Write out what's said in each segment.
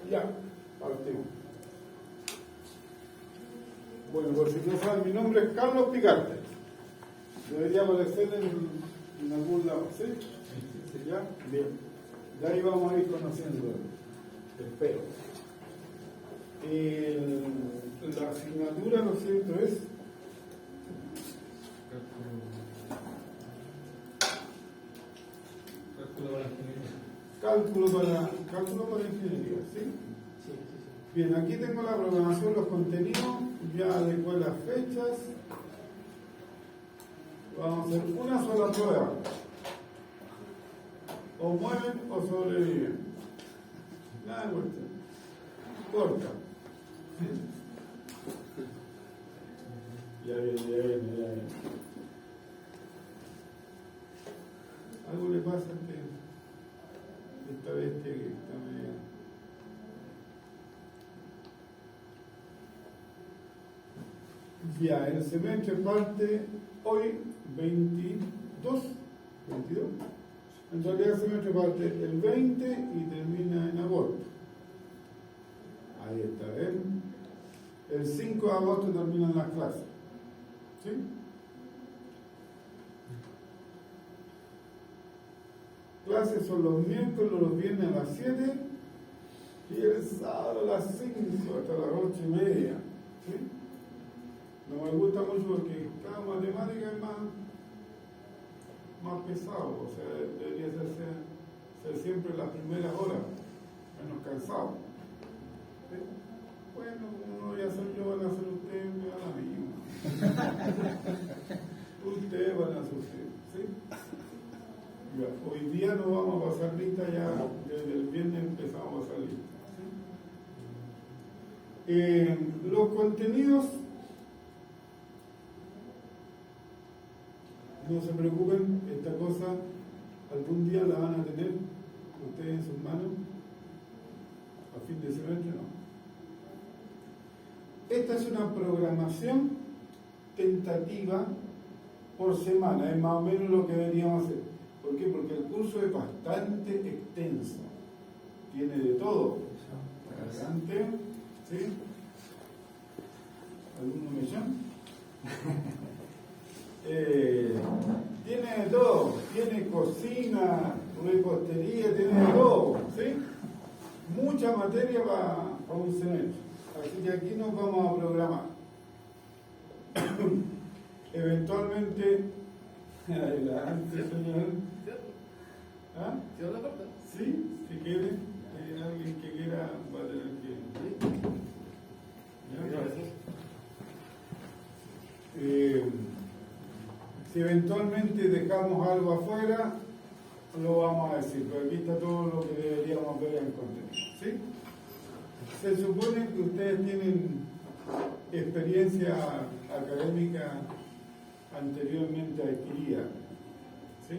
Ya, partimos. Bueno, por si no saben, mi nombre es Carlos Picarte. Debería aparecer en algún lado, ¿sí? ¿Ya? Bien. De ahí vamos a ir conociendo, espero. La asignatura, ¿no es cierto?, es cálculo para ingeniería, ¿sí? Bien, aquí tengo la programación, los contenidos, ya adecué las fechas. Vamos a hacer una sola prueba. O mueven o sobreviven. Nada de vuelta. Corta. Ya viene. Algo le pasa que esta bestia que está medio... Ya, el semestre parte hoy 22. En realidad el semestre parte el 20 y termina en agosto. Ahí está, ¿ven? El 5 de agosto terminan las clases. ¿Sí? Clases son los miércoles, los viernes a las 7 y el sábado a las 5 hasta las 8:30. ¿Sí? No me gusta mucho porque cada matemática es más pesado, o sea, debería ser siempre las primeras horas, menos cansado. ¿Sí? Bueno, como no voy a hacer yo, van a hacer ustedes, me da la misma. Ustedes van a hacer ustedes, ¿sí? Ya, hoy día no vamos a pasar lista, ya desde el viernes empezamos a pasar lista. ¿Sí? Los contenidos, no se preocupen, esta cosa algún día la van a tener ustedes en sus manos, a fin de semestre no. Esta es una programación tentativa por semana, es más o menos lo que deberíamos hacer. ¿Por qué? Porque el curso es bastante extenso, tiene de todo. Adelante, ¿sí? ¿Alguno me llama? Tiene de todo, tiene cocina, repostería, tiene de todo, ¿sí? Mucha materia para un semestre, así que aquí nos vamos a programar. Eventualmente, adelante, señor. ¿Ah? Sí, si quiere, alguien que quiera va a tener que. Si eventualmente dejamos algo afuera, lo vamos a decir, pero aquí está todo lo que deberíamos ver en contenido. ¿Sí? Se supone que ustedes tienen experiencia académica anteriormente adquirida, ¿sí?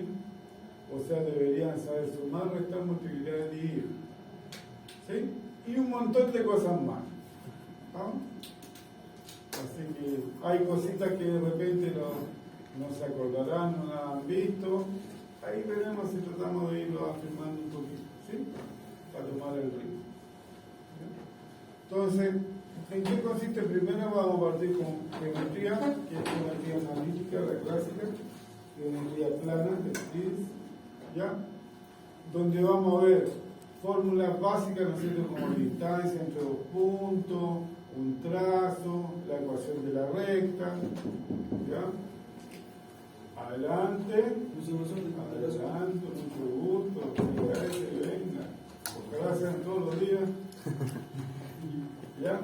O sea, deberían saber sumar, restar, multiplicar, dividir, ¿sí? Y un montón de cosas más, ¿no? Así que hay cositas que de repente no se acordarán, no las han visto. Ahí veremos si tratamos de irlo afirmando un poquito, ¿sí? Para tomar el ritmo. Entonces, ¿en qué consiste? Primero vamos a partir con geometría, que es geometría analítica, la clásica, geometría plana, gris, ¿ya? Donde vamos a ver fórmulas básicas, ¿no es cierto?, como distancia entre dos puntos, un trazo, la ecuación de la recta, ¿ya? Adelante, adelante, mucho gusto, venga, ojalá sean todos los días, ¿ya?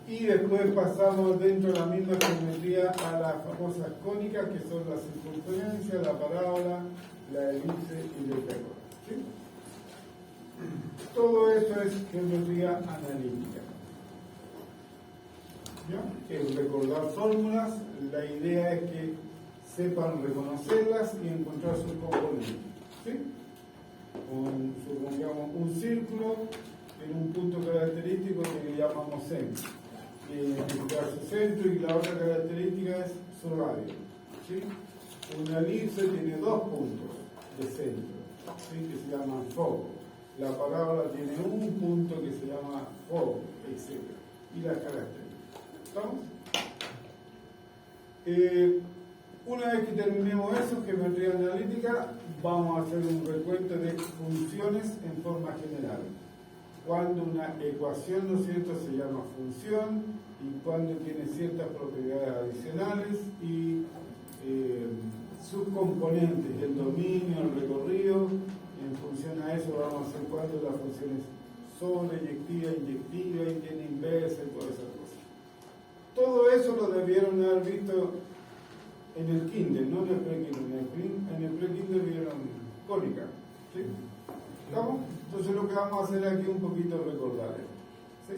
Y después pasamos dentro de la misma geometría a las famosas cónicas, que son la circunferencia, la parábola, la elipse y la hipérbola, ¿sí? Todo eso es geometría analítica. ¿Ya? Es recordar fórmulas, la idea es que sepan reconocerlas y encontrar sus componentes, ¿sí? Supongamos un círculo en un punto característico que le llamamos centro, identificar su centro, y la otra característica es su radio, ¿sí? Una elipse tiene dos puntos de centro, ¿sí?, que se llaman focos. la parábola tiene un punto que se llama foco, etc. Y las características. ¿Estamos? Una vez que terminemos eso, geometría analítica, vamos a hacer un recuento de funciones en forma general. Cuando una ecuación, ¿no es cierto?, se llama función, y cuando tiene ciertas propiedades adicionales y sus componentes, el dominio, el recorrido. En función a eso vamos a hacer cuando la función es sobreyectiva, inyectiva, y tiene inversa y todas esas cosas. Todo eso lo debieron haber visto en el kinder, no en el pre-kinder. En el pre-kinder vieron cónica. ¿Sí? ¿Estamos? Entonces lo que vamos a hacer aquí es un poquito recordar esto. ¿Sí?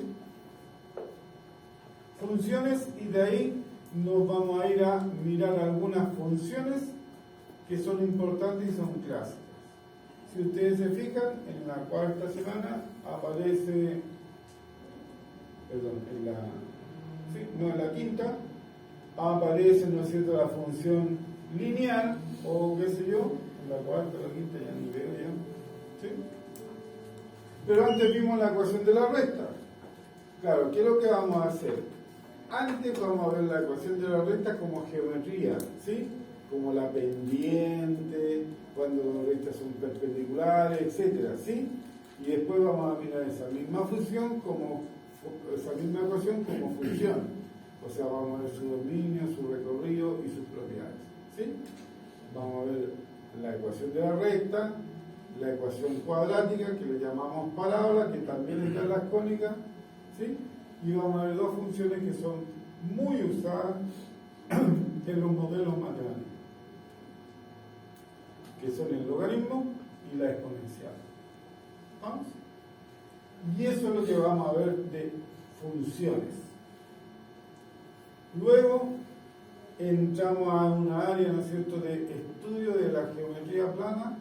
Funciones, y de ahí nos vamos a ir a mirar algunas funciones que son importantes y son clásicas. Si ustedes se fijan, en la cuarta semana aparece, en la quinta, aparece, ¿no es cierto?, la función lineal, o qué sé yo, en la cuarta, la quinta, ya ni veo ya. ¿Sí? Pero antes vimos la ecuación de la recta. Claro, ¿qué es lo que vamos a hacer? Antes vamos a ver la ecuación de la recta como geometría, ¿sí? Como la pendiente, cuando las rectas son perpendiculares, etcétera, ¿sí? Y después vamos a mirar esa misma ecuación como función. O sea, vamos a ver su dominio, su recorrido y sus propiedades, ¿sí? Vamos a ver la ecuación de la recta, la ecuación cuadrática, que le llamamos parábola, que también está en las cónicas, ¿sí? Y vamos a ver dos funciones que son muy usadas en los modelos matemáticos, que son el logaritmo y la exponencial. ¿Vamos? Y eso es lo que vamos a ver de funciones. Luego entramos a una área, ¿no es cierto?, de estudio de la geometría plana,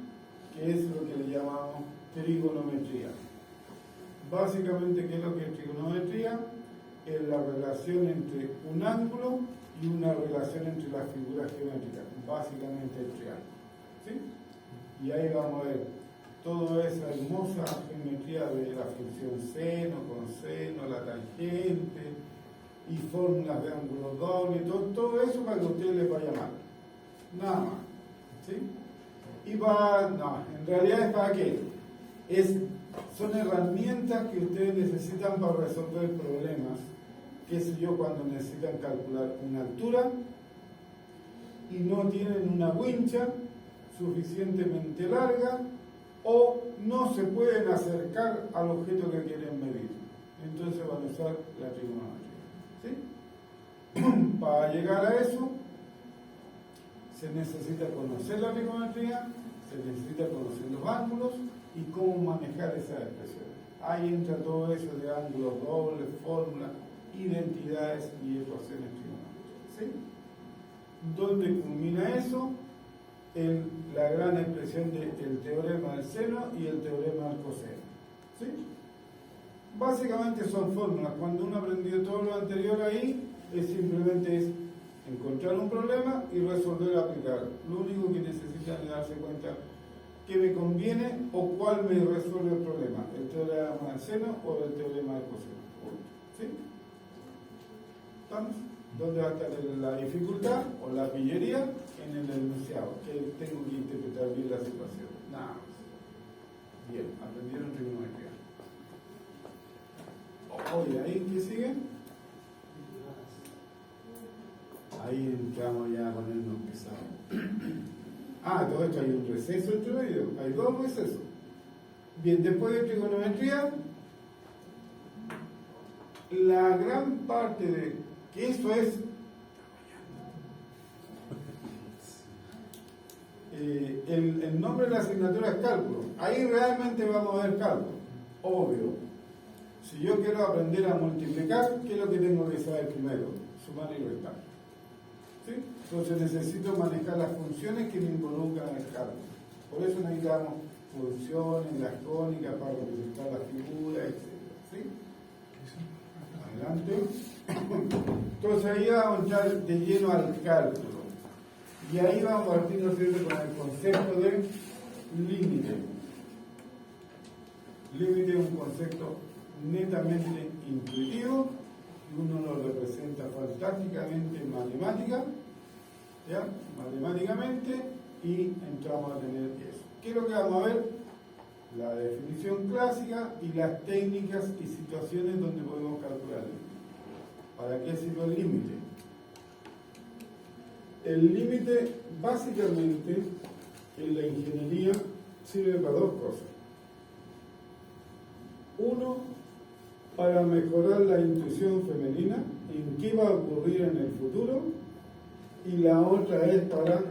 que es lo que le llamamos trigonometría. Básicamente, ¿qué es lo que es trigonometría? Es la relación entre un ángulo y una relación entre las figuras geométricas, básicamente el triángulo. ¿Sí? Y ahí vamos a ver toda esa hermosa geometría de la función seno, coseno, la tangente, y fórmulas de ángulo doble, todo eso para que a ustedes les vaya mal. Nada más. ¿Sí? Y en realidad es para qué? Son herramientas que ustedes necesitan para resolver problemas, qué sé yo, cuando necesitan calcular una altura y no tienen una wincha suficientemente larga o no se pueden acercar al objeto que quieren medir. Entonces van a usar la trigonometría. ¿Sí? Para llegar a eso se necesita conocer la trigonometría, se necesita conocer los ángulos y cómo manejar esas expresiones. Ahí entra todo eso de ángulos dobles, fórmulas, identidades y ecuaciones trigonométricas. ¿Sí? ¿Dónde culmina eso? En la gran expresión del teorema del seno y el teorema del coseno. ¿Sí? Básicamente son fórmulas. Cuando uno aprendió todo lo anterior ahí, simplemente encontrar un problema y resolver aplicarlo. Lo único que necesitan es darse cuenta que me conviene o cuál me resuelve el problema, el teorema del seno o el teorema del coseno. ¿Sí? ¿Estamos? ¿Dónde va a estar la dificultad o la pillería? En el enunciado, que tengo que interpretar bien la situación. Nada más. Bien, aprendieron trigonometría. Oye, ¿ahí qué sigue? Ahí entramos ya a ponernos pesados. Todo esto hay un receso entre medio. Hay dos recesos. Bien, después de trigonometría, la gran parte de que eso es el nombre de la asignatura es cálculo. Ahí realmente vamos a ver cálculo, obvio. Si yo quiero aprender a multiplicar, ¿qué es lo que tengo que saber primero? Sumar y restar. ¿Sí? Entonces necesito manejar las funciones que me involucran en el cálculo. Por eso necesitamos funciones, las cónicas para representar las figuras, etc. ¿Sí? Adelante. Entonces ahí vamos a entrar de lleno al cálculo. Y ahí vamos a partir, ¿no es cierto?, con el concepto de límite. Límite es un concepto netamente intuitivo y uno lo representa fantásticamente en matemática, ¿ya? Matemáticamente, y entramos a tener eso. ¿Qué es lo que vamos a ver? La definición clásica y las técnicas y situaciones donde podemos calcular el límite. ¿Para qué sirve el límite? El límite básicamente en la ingeniería sirve para dos cosas. Uno, para mejorar la intuición femenina en qué va a ocurrir en el futuro, y la otra es para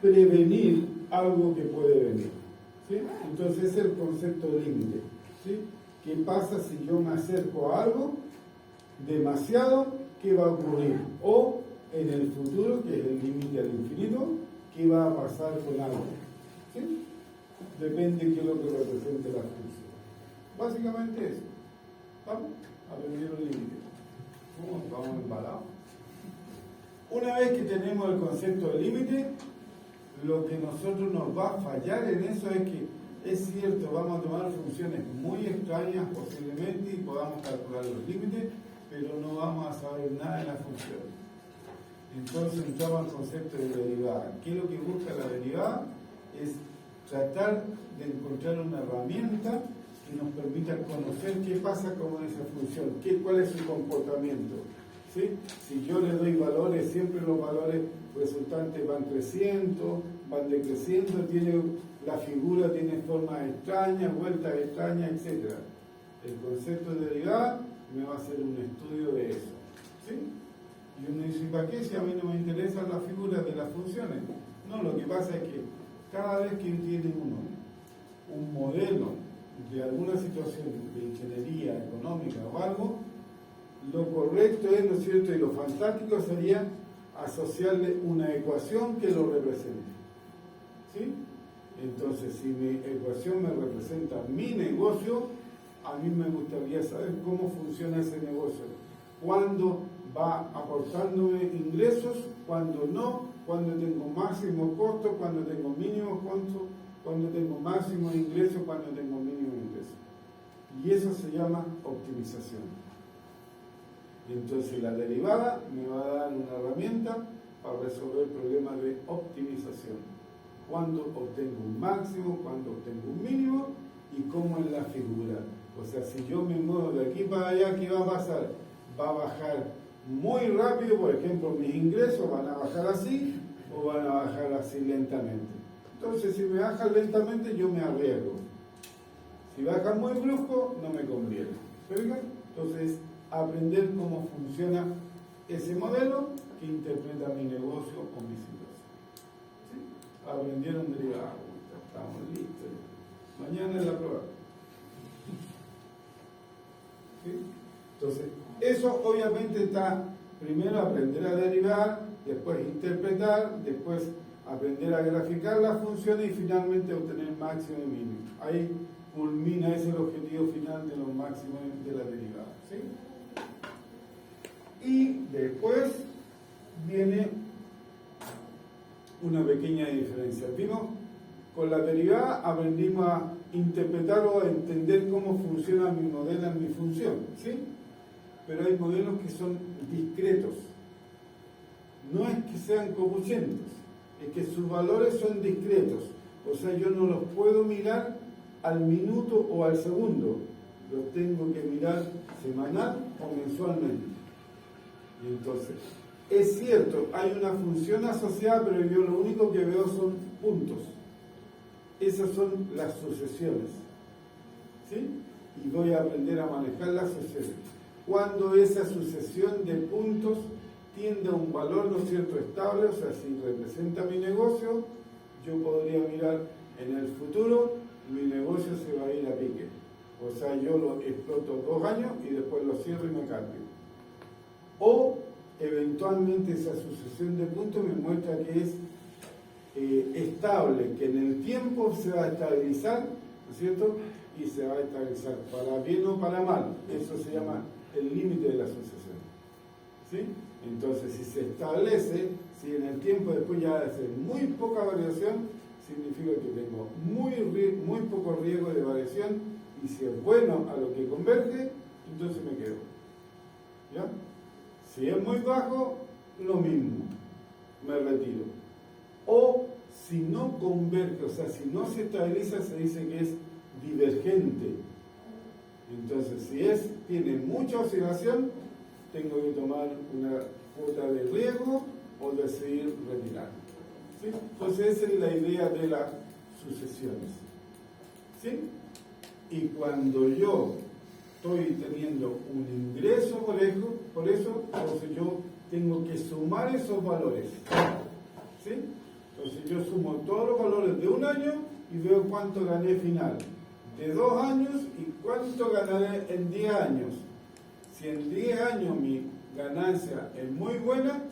prevenir algo que puede venir. ¿Sí? Entonces es el concepto de límite. ¿Sí? ¿Qué pasa si yo me acerco a algo demasiado? ¿Qué va a ocurrir? O en el futuro, que es el límite al infinito, ¿qué va a pasar con algo? ¿Sí? Depende de qué es lo que represente la función. Básicamente eso. ¿Vamos? Aprendieron el límite. ¿Cómo vamos embalados? Una vez que tenemos el concepto de límite, lo que nosotros nos va a fallar en eso es que, es cierto, vamos a tomar funciones muy extrañas posiblemente y podamos calcular los límites, pero no vamos a saber nada de las funciones. Entonces entramos al concepto de derivada. ¿Qué es lo que busca la derivada? Es tratar de encontrar una herramienta que nos permita conocer qué pasa con esa función, cuál es su comportamiento. ¿Sí? Si yo le doy valores, siempre los valores resultantes van creciendo, van decreciendo, la figura tiene formas extrañas, vueltas extrañas, etc. El concepto de derivada me va a hacer un estudio de eso. ¿Sí? Y uno dice, ¿para qué si a mí no me interesan las figuras de las funciones? No, lo que pasa es que cada vez que tiene uno un modelo de alguna situación de ingeniería económica o algo, lo correcto es, ¿no es cierto?, y lo fantástico sería asociarle una ecuación que lo represente. ¿Sí? Entonces, si mi ecuación me representa mi negocio, a mí me gustaría saber cómo funciona ese negocio. ¿Cuándo va aportándome ingresos? ¿Cuándo no? ¿Cuándo tengo máximo costo? ¿Cuándo tengo mínimo costo? ¿Cuándo tengo máximo ingreso? ¿Cuándo tengo mínimo ingreso? Y eso se llama optimización. Entonces la derivada me va a dar una herramienta para resolver problemas de optimización. Cuándo obtengo un máximo, cuándo obtengo un mínimo y cómo es la figura. O sea, si yo me muevo de aquí para allá, ¿qué va a pasar? Va a bajar muy rápido, por ejemplo, mis ingresos van a bajar así o van a bajar así lentamente. Entonces, si me bajan lentamente, yo me arriesgo. Si bajan muy brusco, no me conviene. Entonces, aprender cómo funciona ese modelo que interpreta mi negocio o mi situación. ¿Sí? Aprendieron derivada. Estamos listos. Mañana es la prueba. ¿Sí? Entonces, eso obviamente está primero aprender a derivar, después interpretar, después aprender a graficar las funciones y finalmente obtener máximo y mínimo. Ahí culmina, ese es el objetivo final de los máximos de la derivada. ¿Sí? Y después viene una pequeña diferencia. Vimos, con la derivada aprendimos a interpretar o a entender cómo funciona mi modelo en mi función, ¿sí? Pero hay modelos que son discretos. No es que sean coeficientes, es que sus valores son discretos. O sea, yo no los puedo mirar al minuto o al segundo. Los tengo que mirar semanal o mensualmente. Y entonces, es cierto, hay una función asociada, pero yo lo único que veo son puntos. Esas son las sucesiones. ¿Sí? Y voy a aprender a manejar las sucesiones. Cuando esa sucesión de puntos tiende a un valor, ¿no es cierto?, estable, o sea, si representa mi negocio, yo podría mirar en el futuro, mi negocio se va a ir a pique. O sea, yo lo exploto 2 años y después lo cierro y me cambio. O eventualmente esa sucesión de puntos me muestra que es estable, que en el tiempo se va a estabilizar, ¿no es cierto? Y se va a estabilizar para bien o para mal. Eso se llama el límite de la sucesión. ¿Sí? Entonces, si se establece, si en el tiempo después ya hace muy poca variación, significa que tengo muy poco riesgo de variación y si es bueno a lo que converge, entonces me quedo. ¿Ya? Si es muy bajo, lo mismo, me retiro. O si no converge, o sea, si no se estabiliza, se dice que es divergente. Entonces, si tiene mucha oscilación, tengo que tomar una cuota de riesgo o decidir retirar. ¿Sí? Entonces, esa es la idea de las sucesiones. ¿Sí? Y cuando yo estoy teniendo un ingreso por eso, entonces yo tengo que sumar esos valores. ¿Sí? Entonces yo sumo todos los valores de un año y veo cuánto gané final. De 2 años y cuánto ganaré en 10 años. Si en 10 años mi ganancia es muy buena,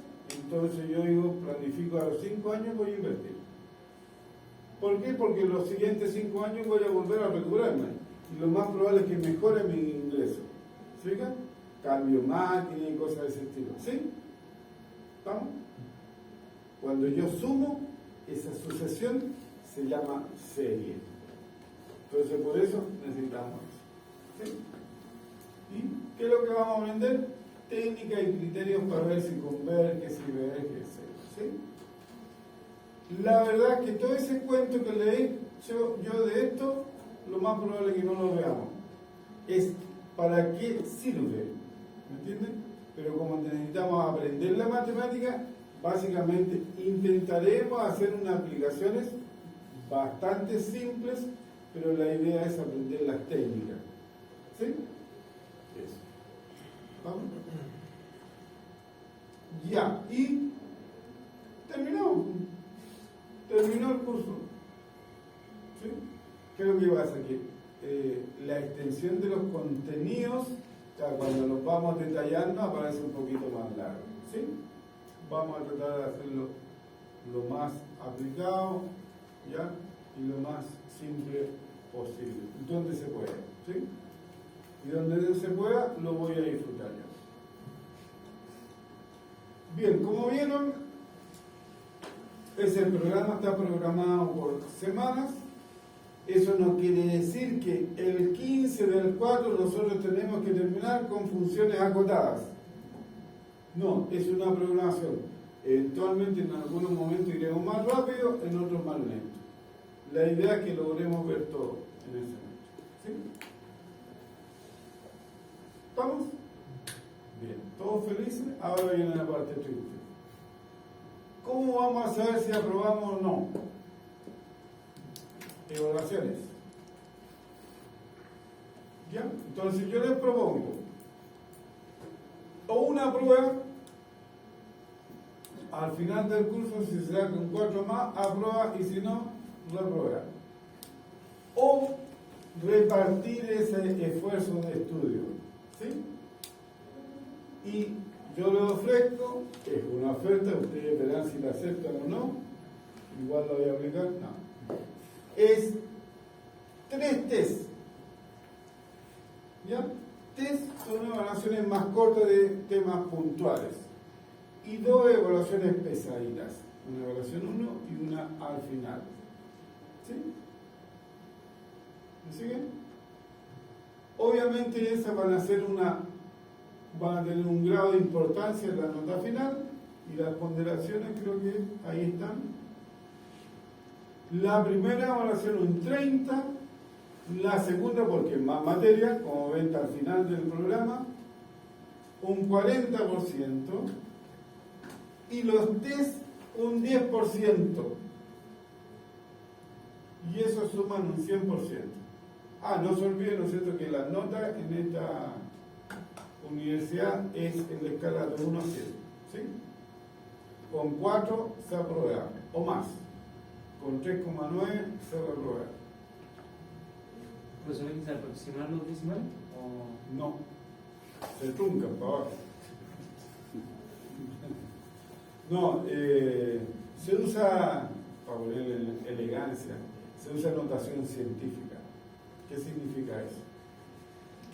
entonces yo digo, planifico a los 5 años voy a invertir. ¿Por qué? Porque en los siguientes 5 años voy a volver a recuperarme. Y lo más probable es que mejore mi ingreso. ¿Sí? Cambio máquina y cosas de ese estilo. ¿Sí? ¿Vamos? Cuando yo sumo, esa sucesión se llama serie. Entonces por eso necesitamos eso. ¿Sí? ¿Y qué es lo que vamos a aprender? Técnicas y criterios para ver si converge, si diverge, etc. ¿Sí? La verdad es que todo ese cuento que leí yo de esto, lo más probable es que no lo veamos. Es para qué sirve, ¿me entienden? Pero como necesitamos aprender la matemática, básicamente intentaremos hacer unas aplicaciones bastante simples, pero la idea es aprender las técnicas. ¿Sí? Eso. ¿Vamos? Ya, y terminó el curso. ¿Sí? ¿Qué es lo que pasa aquí? La extensión de los contenidos, o sea, cuando los vamos detallando, aparece un poquito más largo. ¿Sí? Vamos a tratar de hacerlo lo más aplicado, ¿ya? Y lo más simple posible, donde se pueda, ¿sí? Y donde no se pueda, lo voy a disfrutar yo. Bien, como vieron, ese programa está programado por semanas. Eso no quiere decir que el 15 del 4 nosotros tenemos que terminar con funciones acotadas. No, es una programación. Eventualmente en algunos momentos iremos más rápido, en otros más lento. La idea es que logremos ver todo en ese momento. ¿Sí? ¿Estamos? Bien, ¿todos felices? Ahora viene la parte triste. ¿Cómo vamos a saber si aprobamos o no? Evaluaciones. ¿Ya? Entonces yo les propongo o una prueba al final del curso, si se da con 4 más, aprueba, y si no, reprueba. O repartir ese esfuerzo de estudio. ¿Sí? Y yo les ofrezco, es una oferta, ustedes verán si la aceptan o no, igual la voy a aplicar, no. Es 3 test. ¿Ya? Test son evaluaciones más cortas de temas puntuales. Y 2 evaluaciones pesaditas. Una evaluación 1 y una al final. ¿Sí? ¿Me siguen? Obviamente esas van a tener un grado de importancia en la nota final. Y las ponderaciones creo que ahí están. La primera evaluación un 30, la segunda, porque es más materia, como ven al final del programa, un 40%, y los test un 10%, y eso suman un 100%. No se olviden, ¿no es cierto?, que la nota en esta universidad es en la escala de 1 a 7, ¿sí? Con 4 se aprueba, o más. Con 3,9 se va a aprobar. ¿Profesor, hay que aproximar los decimales? ¿O? No, se truncan para abajo. No, se usa, para ponerle elegancia, se usa notación científica. ¿Qué significa eso?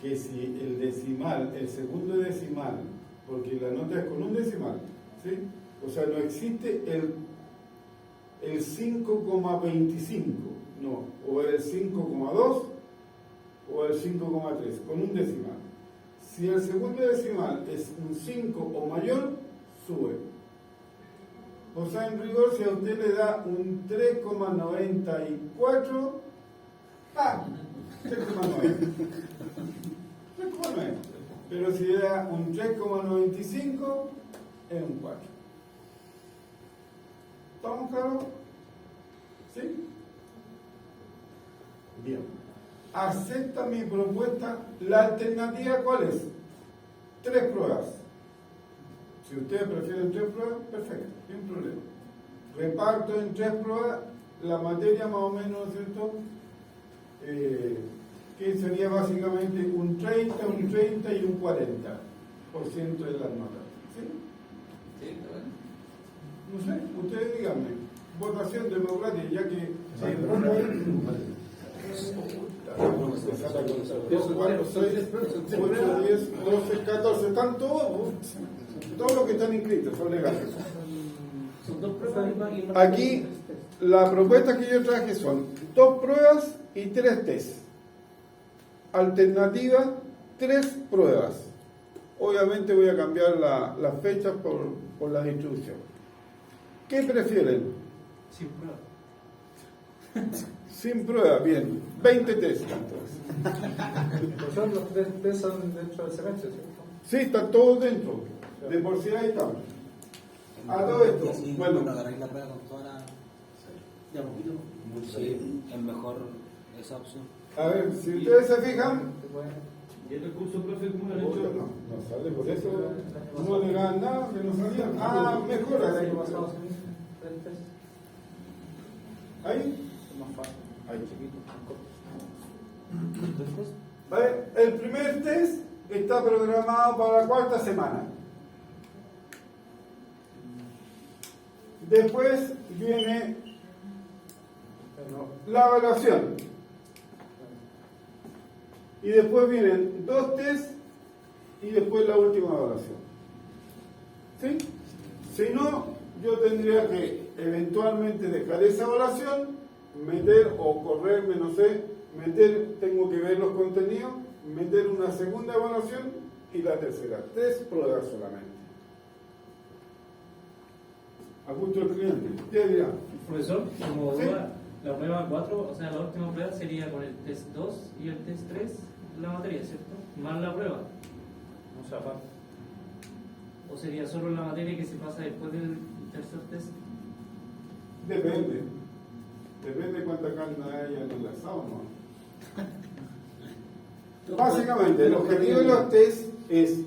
Que si el decimal, el segundo decimal, porque la nota es con un decimal, ¿sí? O sea, no existe el 5,25, no, o el 5,2, o el 5,3, con un decimal. Si el segundo decimal es un 5 o mayor, sube. O sea, en rigor, si a usted le da un 3,94, ¡ah! 3,9. 3,9. Pero si le da un 3,95, es un 4. ¿Estamos claros? ¿Sí? Bien. ¿Acepta mi propuesta? ¿La alternativa cuál es? 3 pruebas. Si ustedes prefieren 3 pruebas, perfecto, sin problema. Reparto en 3 pruebas la materia más o menos, ¿no es cierto? Que sería básicamente un 30, un 30 y un 40% de las notas. ¿Sí? Sí, está bien. No sé, ustedes díganme. Votación democrática, ya que... Sí, 2, 4, 6, 8, 10, 12, 14, están todos los que están inscritos, son legales. Son 2 pruebas y más. Aquí, la propuesta que yo traje son 2 pruebas y 3 test. Alternativa, 3 pruebas. Obviamente voy a cambiar las fechas por la distribución. ¿Qué prefieren? Sin prueba. Sin prueba, bien. 20 test entonces. Profesor, los 3 test son dentro del semestre, ¿cierto? Sí, está todo dentro. De por sí ahí estamos. A todo esto. Sí, Bueno, agarráis la prueba con toda la... Ya poquito. Sí, es mejor esa opción. a ver, si ustedes se fijan, ¿Y el recurso, profe, cómo lo han no hecho? sale por eso. No le dan nada, que no salía. Ah, mejora. El año pasado, sí, 3 test. Ahí. Es más fácil. Ahí. Chiquito, más corto. ¿Vale? El primer test está programado para la 4ª semana. Después viene la evaluación. Y después vienen 2 tests y después la última evaluación. ¿Sí? Si no, yo tendría que eventualmente dejar esa evaluación, meter o correrme, no sé, tengo que ver los contenidos, meter una segunda evaluación y la tercera. 3 pruebas solamente. A gusto del cliente. ¿Qué dirá? Profesor, como Sí. duda, la prueba 4, o sea, la última prueba sería con el test 2 y el test 3, la materia, ¿cierto? Más la prueba. No se aparte. ¿O sería solo la materia que se pasa después del tercer test? Depende. Depende cuánta carne haya en el asado, ¿no? Básicamente, el objetivo de los test es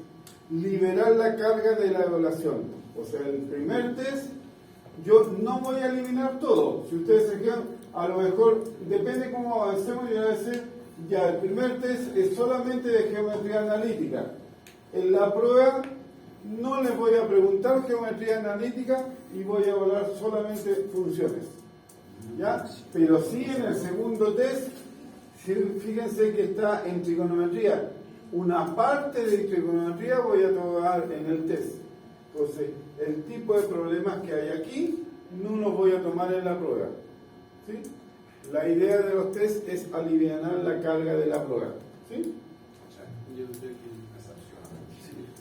liberar la carga de la evaluación. O sea, el primer test, yo no voy a eliminar todo. Si ustedes se quedan, a lo mejor, depende cómo avancemos, yo voy a decir, ya, el primer test es solamente de geometría analítica. En la prueba no les voy a preguntar geometría analítica y voy a evaluar solamente funciones. ¿Ya? Pero sí en el segundo test, fíjense que está en trigonometría. Una parte de trigonometría voy a tomar en el test. Entonces, el tipo de problemas que hay aquí no los voy a tomar en la prueba. ¿Sí? La idea de los test es aliviar la carga de la prueba. ¿Sí?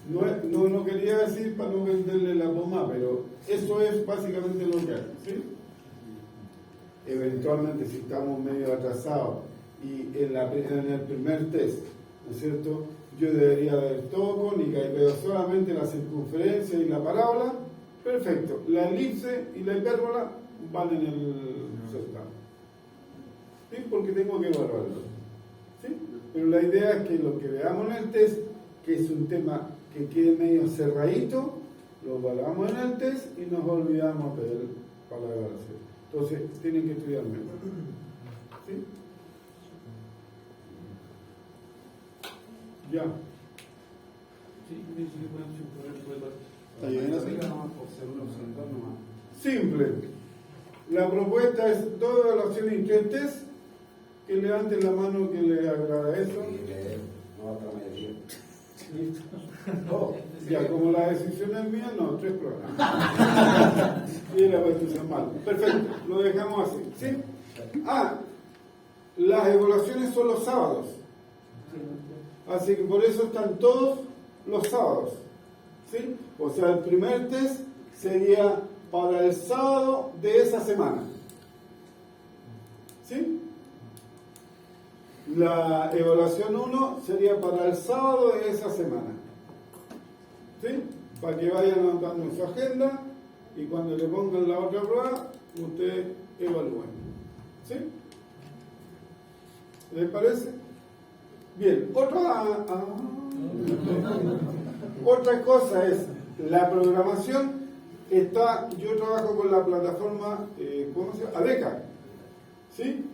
No quería decir para no venderle la pomada, pero eso es básicamente lo que hay. ¿Sí? Eventualmente, si estamos medio atrasados y en el primer test, ¿no es cierto?, yo debería ver todo cónica y veo solamente la circunferencia y la parábola, perfecto. La elipse y la hipérbola van en el certamen. ¿Sí? Porque tengo que evaluarlo. ¿Sí? Pero la idea es que lo que veamos en el test, que es un tema que quede medio cerradito, lo evaluamos en el test y nos olvidamos de él para la evaluación. Entonces, tienen que estudiar menos. ¿Sí? Ya. ¿Está bien así? Simple. La propuesta es 2 evaluaciones y 3 test. Que levanten la mano que le agrada eso. No, otra mayoría. Oh, ya, como la decisión es mía, no, 3 pruebas. Y la constitución mal. Perfecto, lo dejamos así. ¿Sí? Ah, las evaluaciones son los sábados. Así que por eso están todos los sábados. ¿Sí? O sea, el primer test sería para el sábado de esa semana. ¿Sí? La evaluación 1 sería para el sábado de esa semana. ¿Sí? Para que vayan anotando en su agenda y cuando le pongan la otra prueba, ustedes evalúen. ¿Sí? ¿Les parece? Bien, otra cosa es la programación. Yo trabajo con la plataforma, ¿cómo se llama? ADECA. ¿Sí?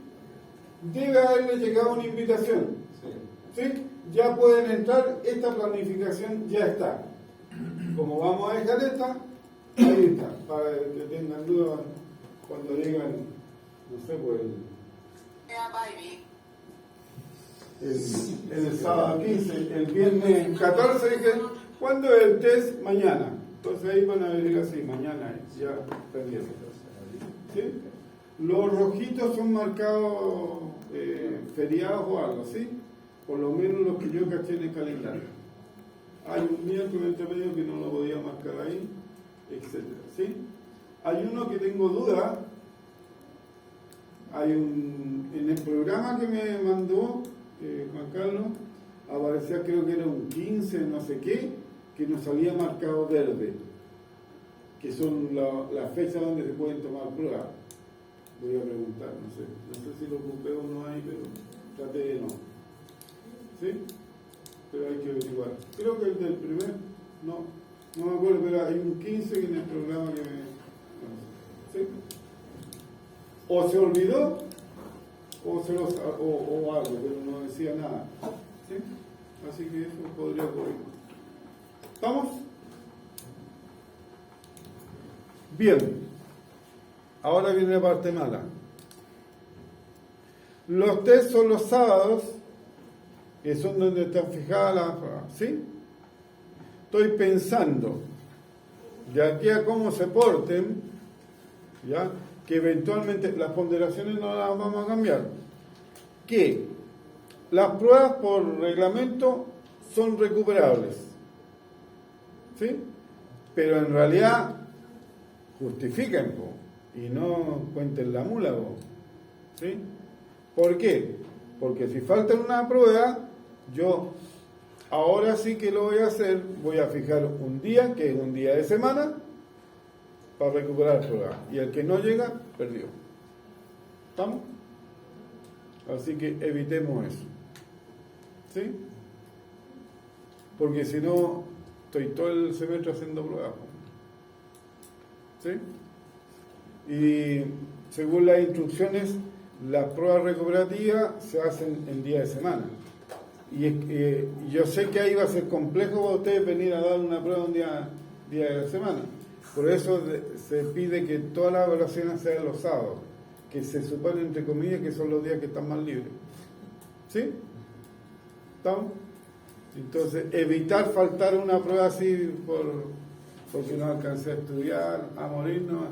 Debe haberle llegado una invitación. ¿Sí? Ya pueden entrar, esta planificación ya está. Como vamos a dejar esta, ahí está, para que tengan dudas cuando digan, no sé, pues el sábado 15, el viernes 14, dije, ¿cuándo es el test? Mañana. Entonces ahí van a venir así, mañana ya perdieron. ¿Sí? Los rojitos son marcados feriados o algo, ¿sí? Por lo menos los que yo caché en el calendario. Hay un miércoles entre medio que no lo podía marcar ahí, etc. ¿Sí? Hay uno que tengo duda. En el programa que me mandó Juan Carlos, aparecía, creo que era un 15, no sé qué, que nos salía marcado verde, que son las fechas donde se pueden tomar pruebas. Voy a preguntar, no sé si lo ocupé o no hay, pero traté de no. ¿Sí? Pero hay que averiguar. Creo que el del primer, no me acuerdo, pero hay un 15 en el programa que ¿sí? O se olvidó, o algo, pero no decía nada. ¿Sí? Así que eso podría ocurrir. ¿Estamos? Bien. Ahora viene la parte mala. Los test son los sábados, que son donde están fijadas las pruebas. ¿Sí? Estoy pensando, de aquí a cómo se porten, ¿ya? Que eventualmente las ponderaciones no las vamos a cambiar. Que las pruebas por reglamento son recuperables. ¿Sí? Pero en realidad justifiquen, po, y no cuenten la mula, po. ¿Sí? ¿Por qué? Porque si falta una prueba, yo ahora sí que lo voy a hacer, voy a fijar un día, que es un día de semana, para recuperar la prueba. Y el que no llega, perdió. ¿Estamos? Así que evitemos eso. ¿Sí? Porque si no, estoy todo el semestre haciendo pruebas. ¿Sí? Y según las instrucciones, las pruebas recuperativas se hacen en día de semana. Y yo sé que ahí va a ser complejo para ustedes venir a dar una prueba un día de la semana. Por eso se pide que todas las evaluaciones sean los sábados, que se supone, entre comillas, que son los días que están más libres. ¿Sí? ¿Estamos? Entonces, evitar faltar una prueba así porque no alcancé a estudiar, a morirnos.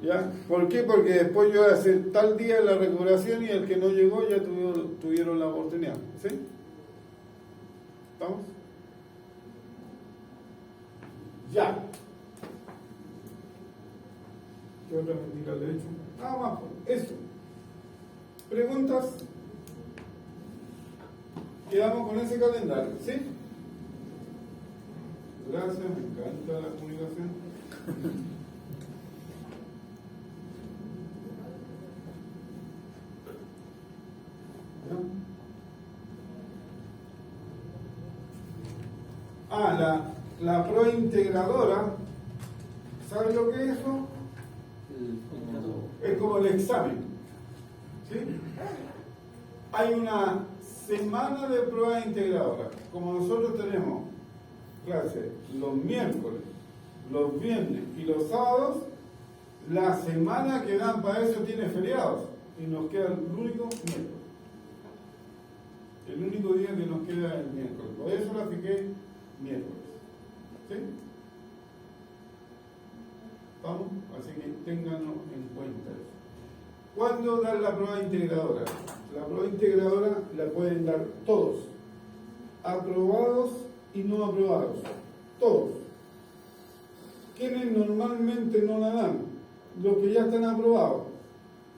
¿Ya? ¿Por qué? Porque después yo voy a hacer tal día la recuperación y el que no llegó ya tuvieron la oportunidad. ¿Sí? ¿Estamos? Ya. ¿Qué otra mentira le he hecho? Nada más, eso. ¿Preguntas? Quedamos con ese calendario, ¿sí? Gracias, me encanta la comunicación. La prueba integradora, ¿sabe lo que es eso? Es como el examen. ¿Sí? Hay una semana de prueba integradora. Como nosotros tenemos clases los miércoles, los viernes y los sábados, la semana que dan para eso tiene feriados y nos queda el único miércoles. El único día que nos queda es el miércoles. Por eso la fijé miércoles. ¿Sí? ¿Vamos? Así que ténganlo en cuenta eso. ¿Cuándo dar la prueba integradora? La prueba integradora la pueden dar todos. aprobados y no aprobados. Todos. ¿Quiénes normalmente no la dan? Los que ya están aprobados.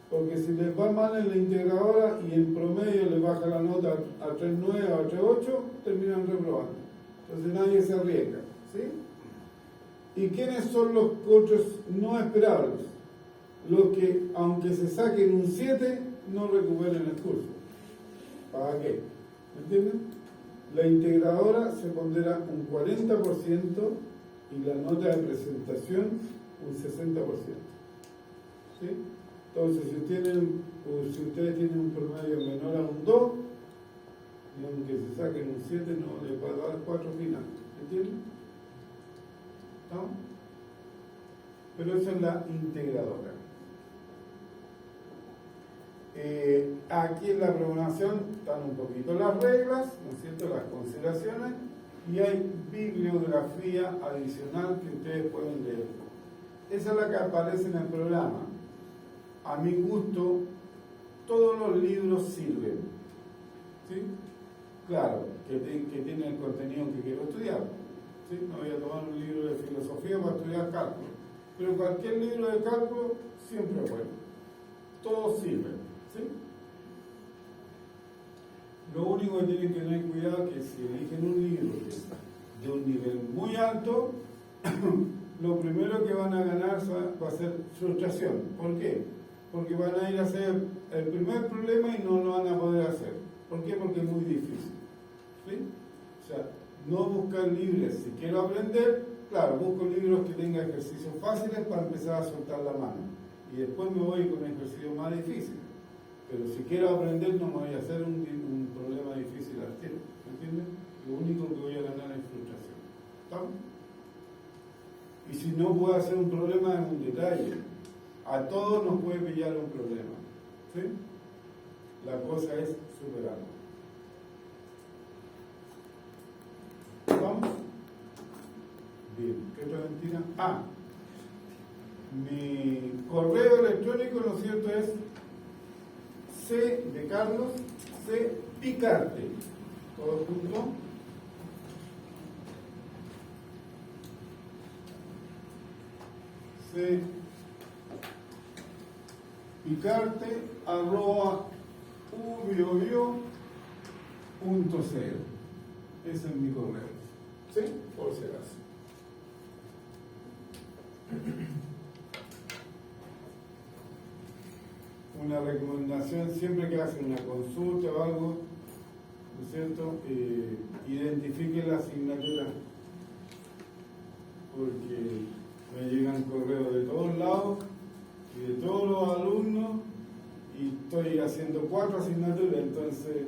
Porque si les va mal en la integradora y en promedio les baja la nota a 3.9 o a 3.8, terminan reprobando. Entonces nadie se arriesga. ¿Sí? ¿Y quiénes son los cochos no esperables? Los que, aunque se saquen un 7, no recuperen el curso. ¿Para qué? ¿Me entienden? La integradora se pondera un 40% y la nota de presentación un 60%. ¿Sí? Entonces, si ustedes tienen un promedio menor a un 2, y aunque se saquen un 7, no les va a dar 4 finales. ¿Entienden? ¿No? Pero eso es la integradora. Aquí en la programación están un poquito las reglas, ¿no es cierto?, las consideraciones, y hay bibliografía adicional que ustedes pueden leer. Esa es la que aparece en el programa. A mi gusto, todos los libros sirven. ¿Sí? Claro, que tiene el contenido que quiero estudiar. ¿Sí? No voy a tomar un libro de filosofía para estudiar cálculo. Pero cualquier libro de cálculo siempre es bueno. Todos sirven. ¿Sí? Lo único que tienen que tener cuidado es que si eligen un libro que es de un nivel muy alto, lo primero que van a ganar va a ser frustración. ¿Por qué? Porque van a ir a hacer el primer problema y no lo van a poder hacer. ¿Por qué? Porque es muy difícil. ¿Sí? O sea, no buscar libros. Si quiero aprender, claro, busco libros que tengan ejercicios fáciles para empezar a soltar la mano. Y después me voy con ejercicios más difíciles. Pero si quiero aprender, no me voy a hacer un problema difícil al tiempo. ¿Me entienden? Lo único que voy a ganar es frustración. ¿Estamos? Y si no puedo hacer un problema en un detalle, a todos nos puede pillar un problema. ¿Sí? La cosa es superarlo. ¿Vamos? Bien. ¿Qué otra mentira? Mi correo electrónico, ¿no es cierto?, es C de Carlos, C Picarte, todo junto, C Picarte @ubiobio.cl. Ese es mi correo. ¿Sí? Por si acaso. Una recomendación, siempre que hacen una consulta o algo, ¿no es cierto?, identifiquen la asignatura, porque me llegan correos de todos lados y de todos los alumnos y estoy haciendo 4 asignaturas, entonces,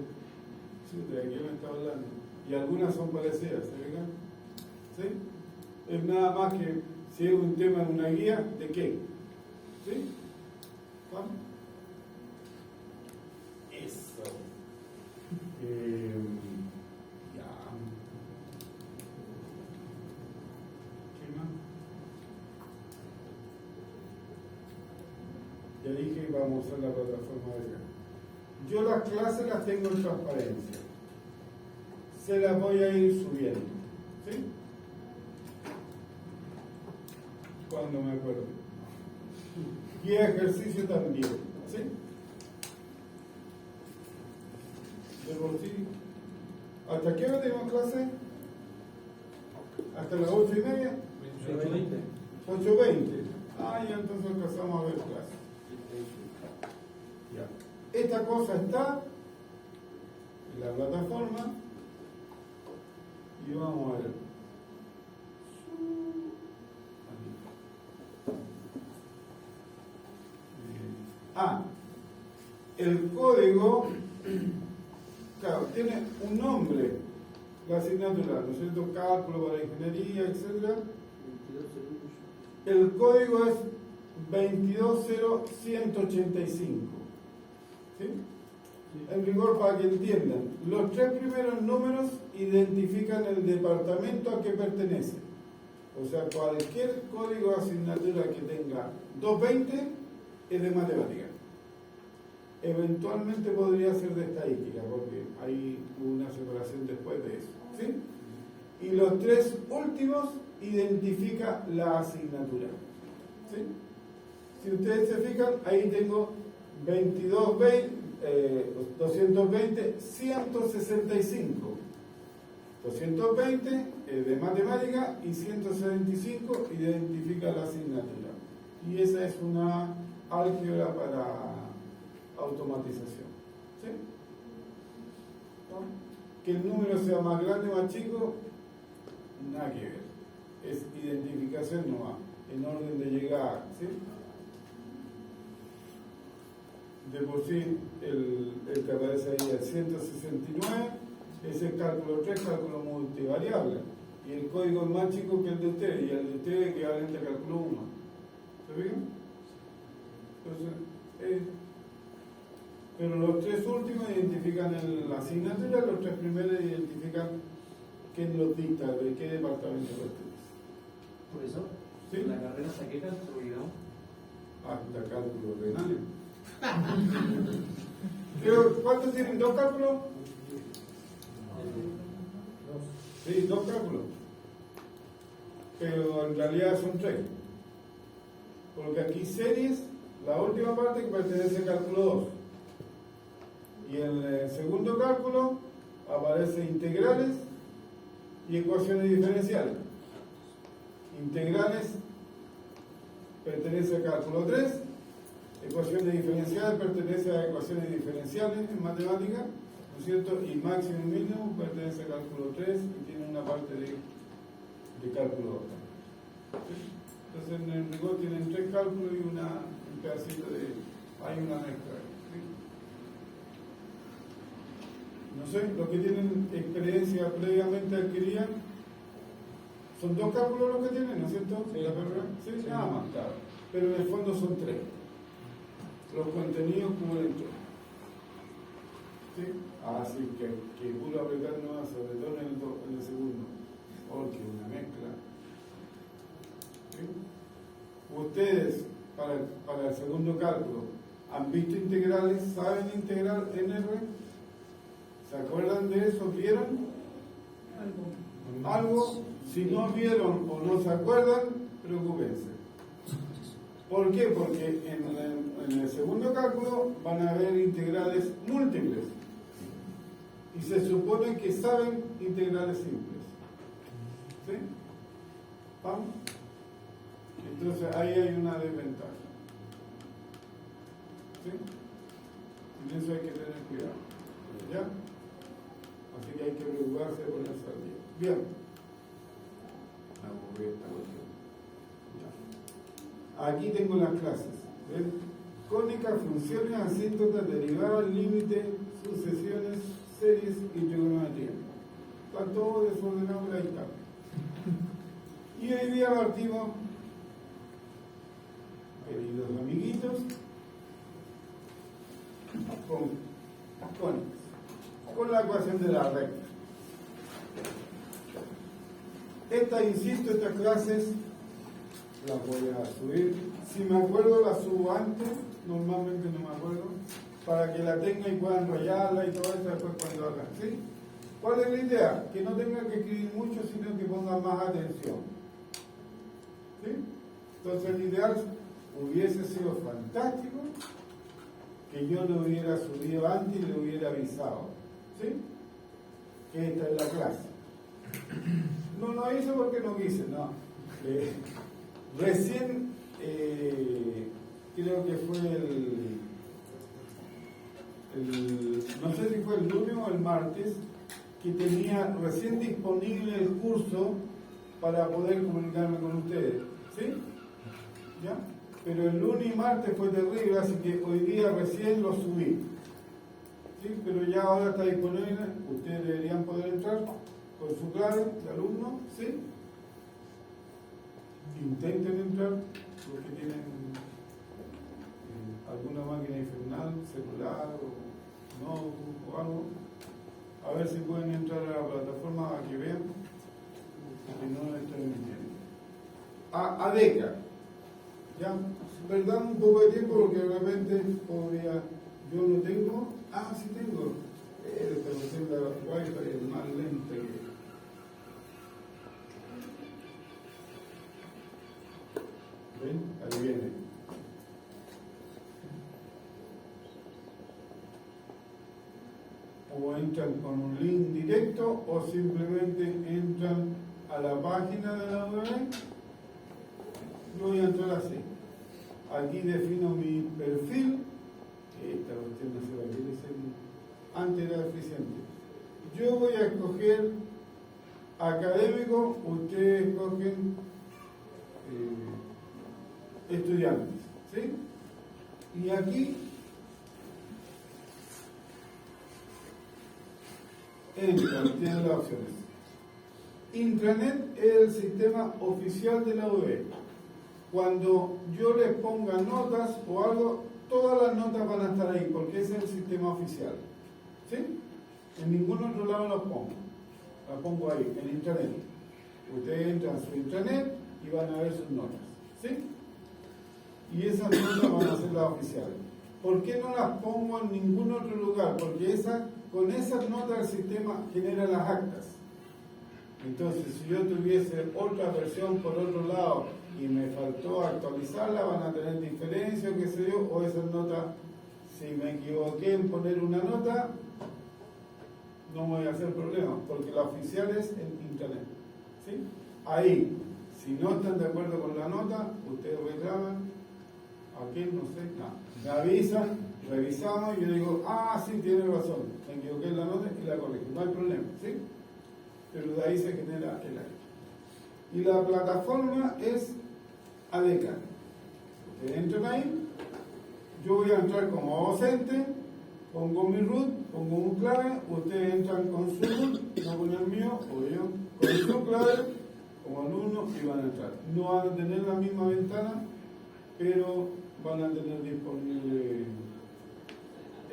¿de qué me está hablando? Y algunas son parecidas, ¿se fijan? ¿Sí? Es nada más que si es un tema de una guía, ¿de qué? ¿Sí? ¿Juan? Eso. Ya. ¿Qué más? Ya dije, vamos a usar la plataforma de acá. Yo las clases las tengo en transparencia. Se las voy a ir subiendo. ¿Sí? Cuando me acuerdo. Y ejercicio también. ¿Sí? De por sí. ¿Hasta qué hora tenemos clase? ¿Hasta las 8:30? 8:20. 8:20. Ya entonces empezamos a ver clases. Ya. Esta cosa está en la plataforma y vamos a ver. El código, claro, tiene un nombre, la asignatura, ¿no es cierto? Cálculo para ingeniería, etc. El código es 220185. ¿Sí? En rigor, para que entiendan, los 3 primeros números identifican el departamento a que pertenece. O sea, cualquier código de asignatura que tenga 220 es de matemática. Eventualmente podría ser de estadística, porque hay una separación después. después de eso, ¿sí? Y los 3 últimos identifica la asignatura, ¿sí? Si ustedes se fijan, ahí tengo 220, 165. 220 de matemática y 175 identifica la asignatura. Y esa es una álgebra para automatización, ¿sí? ¿No? Que el número sea más grande o más chico, nada que ver. Es identificación nomás, en orden de llegar, ¿sí? De por sí, el que aparece ahí, el 169, es el cálculo 3, cálculo multivariable. Y el código es más chico que el de ustedes, y el de ustedes es equivalente al cálculo 1. ¿Se fijan? Entonces, pero los 3 últimos identifican la asignatura, los 3 primeros identifican quién los dicta, de qué departamento pertenece. Por eso, ¿Sí? en la carrera saqué cálculo, digamos. Hasta cálculo renal. Pero, ¿cuántos tienen? ¿2 cálculos? Sí, 2 cálculos. Pero en realidad son 3. Porque aquí series, la última parte que pertenece al cálculo 2. Y en el segundo cálculo aparece integrales y ecuaciones diferenciales. Integrales pertenece al cálculo 3. Ecuaciones diferenciales pertenece a ecuaciones diferenciales en matemática, ¿no es cierto? Y máximo y mínimo pertenece al cálculo 3 y tiene una parte de cálculo 2. ¿Sí? Entonces en el rigor tienen 3 cálculos y un pedacito hay una mezcla. ¿Sí? No sé, los que tienen experiencia previamente adquirida, son 2 cálculos los que tienen, ¿no es cierto? Sí. ¿La carrera? Sí, nada más, claro. Pero en el fondo son 3. Los contenidos cubren 3. ¿Sí? Así que puro apretar no, sobre todo en el segundo. Porque una mezcla. ¿Sí? Ustedes, para el segundo cálculo, ¿han visto integrales? ¿Saben integrar en R? ¿Se acuerdan de eso? ¿Vieron? Algo. Si no vieron o no se acuerdan, preocúpense. ¿Por qué? Porque en el segundo cálculo van a haber integrales múltiples. Y se supone que saben integrales simples. ¿Sí? ¿Vamos? Entonces ahí hay una desventaja. ¿Sí? En eso hay que tener cuidado. ¿Ya? Así que hay que preocuparse de ponerse al día. Bien. Aburrir esta cuestión. Ya. Aquí tengo las clases. ¿Ven? Cónica, funciones, asíntotas, derivadas, límite, sucesiones, series y trigonometría. Está todo desordenado, pero ahí está. Y hoy día partimos, queridos amiguitos, con la ecuación de la recta. Estas clases las voy a subir. Si me acuerdo, las subo antes, normalmente no me acuerdo, para que la tengan y puedan rayarla y todo eso después cuando hagan. ¿Sí? ¿Cuál es la idea? Que no tengan que escribir mucho, sino que pongan más atención. ¿Sí? Entonces el ideal hubiese sido fantástico que yo lo hubiera subido antes y le hubiera avisado. ¿Sí? Que esta es la clase. No lo hice porque no quise, no. Recién, creo que fue no sé si fue el lunes o el martes, que tenía recién disponible el curso para poder comunicarme con ustedes. ¿Sí? ¿Ya? Pero el lunes y martes fue terrible, así que hoy día recién lo subí. ¿Sí? Pero ya ahora está disponible, ustedes deberían poder entrar con su clave de alumno, ¿sí? Intenten entrar los que tienen alguna máquina infernal, celular o notebook o algo. A ver si pueden entrar a la plataforma para que vean que no lo estoy mintiendo. ADECA. Ya, perdón un poco de tiempo porque de repente podría. Yo no tengo. Sí tengo. Pero la wifi es más lenta. o entran con un link directo o simplemente entran a la página de la web. Yo voy a entrar así. Aquí defino mi perfil. Esta cuestión no se va a decir, antes era eficiente. Yo voy a escoger académico, ustedes escogen estudiantes, ¿sí? Y aquí entran, tienen las opciones. Intranet es el sistema oficial de la UB. Cuando yo les ponga notas o algo, todas las notas van a estar ahí, porque ese es el sistema oficial. ¿Sí? En ningún otro lado las pongo. Las pongo ahí, en Intranet. Ustedes entran a su Intranet y van a ver sus notas. ¿Sí? Y esas notas van a ser las oficiales. ¿Por qué no las pongo en ningún otro lugar? Porque con esas notas el sistema genera las actas. Entonces, si yo tuviese otra versión por otro lado y me faltó actualizarla, van a tener diferencia o qué sé yo, o esas notas, si me equivoqué en poner una nota, no me voy a hacer problemas, porque la oficial es en Internet. ¿Sí? Ahí, si no están de acuerdo con la nota, ustedes reclaman, aquí no sé, nada. Me avisan, revisamos y yo digo, sí, tiene razón, me equivoqué en la nota y la corrijo, no hay problema, ¿sí? Pero de ahí se genera el aire. Y la plataforma es ADECA. Ustedes entran ahí, yo voy a entrar como docente, pongo mi root, pongo un clave, ustedes entran con su root, no con el mío, o yo con su clave, como alumno, y van a entrar. No van a tener la misma ventana, pero van a tener disponible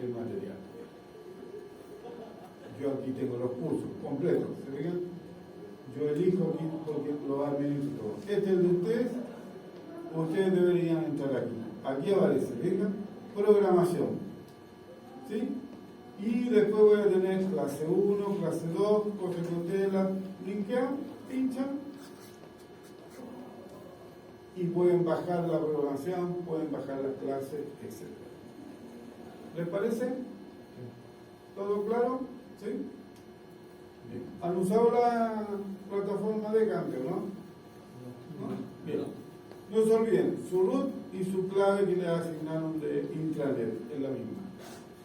el material. Yo aquí tengo los cursos completos, ¿se fijan? Yo elijo aquí porque lo administro todo. Este es el de ustedes deberían entrar aquí. Aquí aparece, ¿fijan? Programación. ¿Sí? Y después voy a tener clase 1, clase 2, cosas que ustedes la linkean, pinchan, y pueden bajar la programación, pueden bajar las clases, etc. ¿Les parece? ¿Todo claro? ¿Sí? Bien. ¿Han usado la plataforma de cambio, no? ¿No? Bien. No se olviden, su root y su clave que le asignaron de intranet es la misma.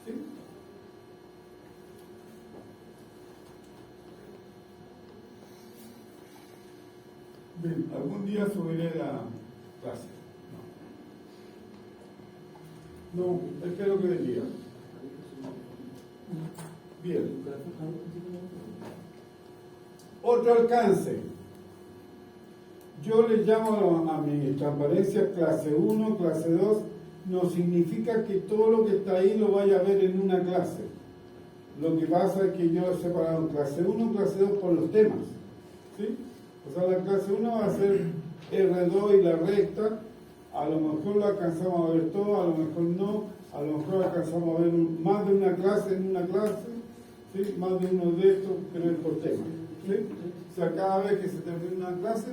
¿Sí? Bien, algún día subiré la clase. No, espero que venga. Bien. Otro alcance. Yo le llamo a mi transparencia clase 1, clase 2. No significa que todo lo que está ahí lo vaya a ver en una clase. Lo que pasa es que yo he separado clase 1, clase 2 por los temas. ¿Sí? O sea, la clase 1 va a ser R2 y la recta. A lo mejor lo alcanzamos a ver todo, a lo mejor no. A lo mejor alcanzamos a ver más de una clase en una clase. ¿Sí? Más de uno de estos, pero es por tema. ¿Sí? O sea, cada vez que se termina una clase,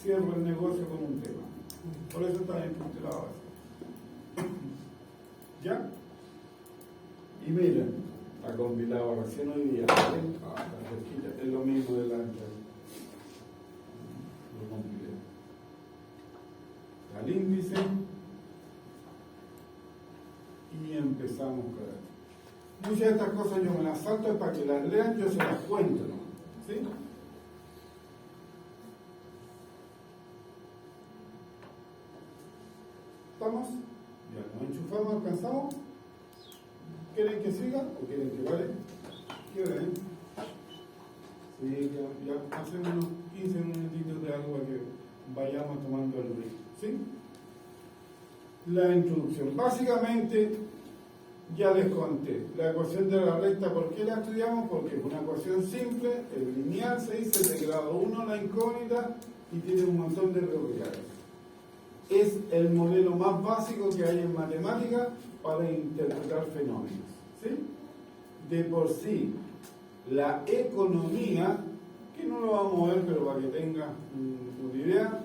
cierro el negocio con un tema. Por eso está bien estructurado así. ¿Ya? Y miren, está compilado recién hoy día. Está cerquita, es lo mismo de la entrada. Lo compilé. Al índice y empezamos con esto. Muchas de estas cosas yo me las salto para que las lean, yo se las cuento, ¿no? ¿Sí? ¿Estamos? Ya, ¿nos enchufamos, alcanzamos? ¿Quieren que siga o quieren que vale? ¿Quieren? Sí, ya hacemos unos 15 minutitos de algo para que vayamos tomando el ritmo. ¿Sí? La introducción. Básicamente, ya les conté, la ecuación de la recta, ¿por qué la estudiamos? Porque es una ecuación simple, es lineal, se dice, de grado 1 la incógnita y tiene un montón de propiedades. Es el modelo más básico que hay en matemática para interpretar fenómenos. ¿Sí? De por sí, la economía, que no lo vamos a ver, pero para que tengan una idea,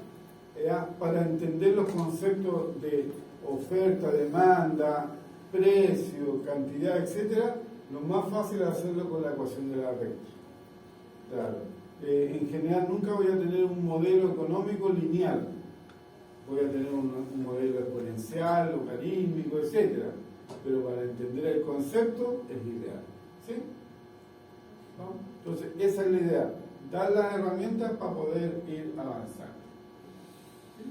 para entender los conceptos de oferta, demanda, precio, cantidad, etcétera, Lo más fácil es hacerlo con la ecuación de la recta. Claro. En general nunca voy a tener un modelo económico lineal. Voy a tener un modelo exponencial, logarítmico, etc. Pero para entender el concepto es ideal. ¿Sí? ¿No? Entonces, esa es la idea. Dar las herramientas para poder ir avanzando. ¿Sí?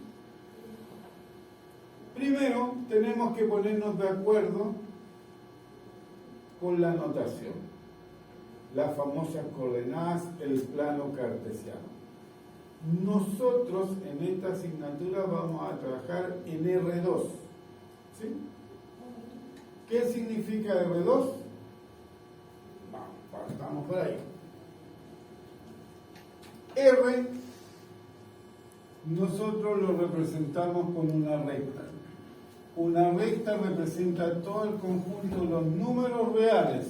Primero, tenemos que ponernos de acuerdo con la notación. Las famosas coordenadas, el plano cartesiano. Nosotros en esta asignatura vamos a trabajar en R2. ¿Sí? ¿Qué significa R2? Vamos, estamos por ahí. R, nosotros lo representamos con una recta. Una recta representa todo el conjunto de los números reales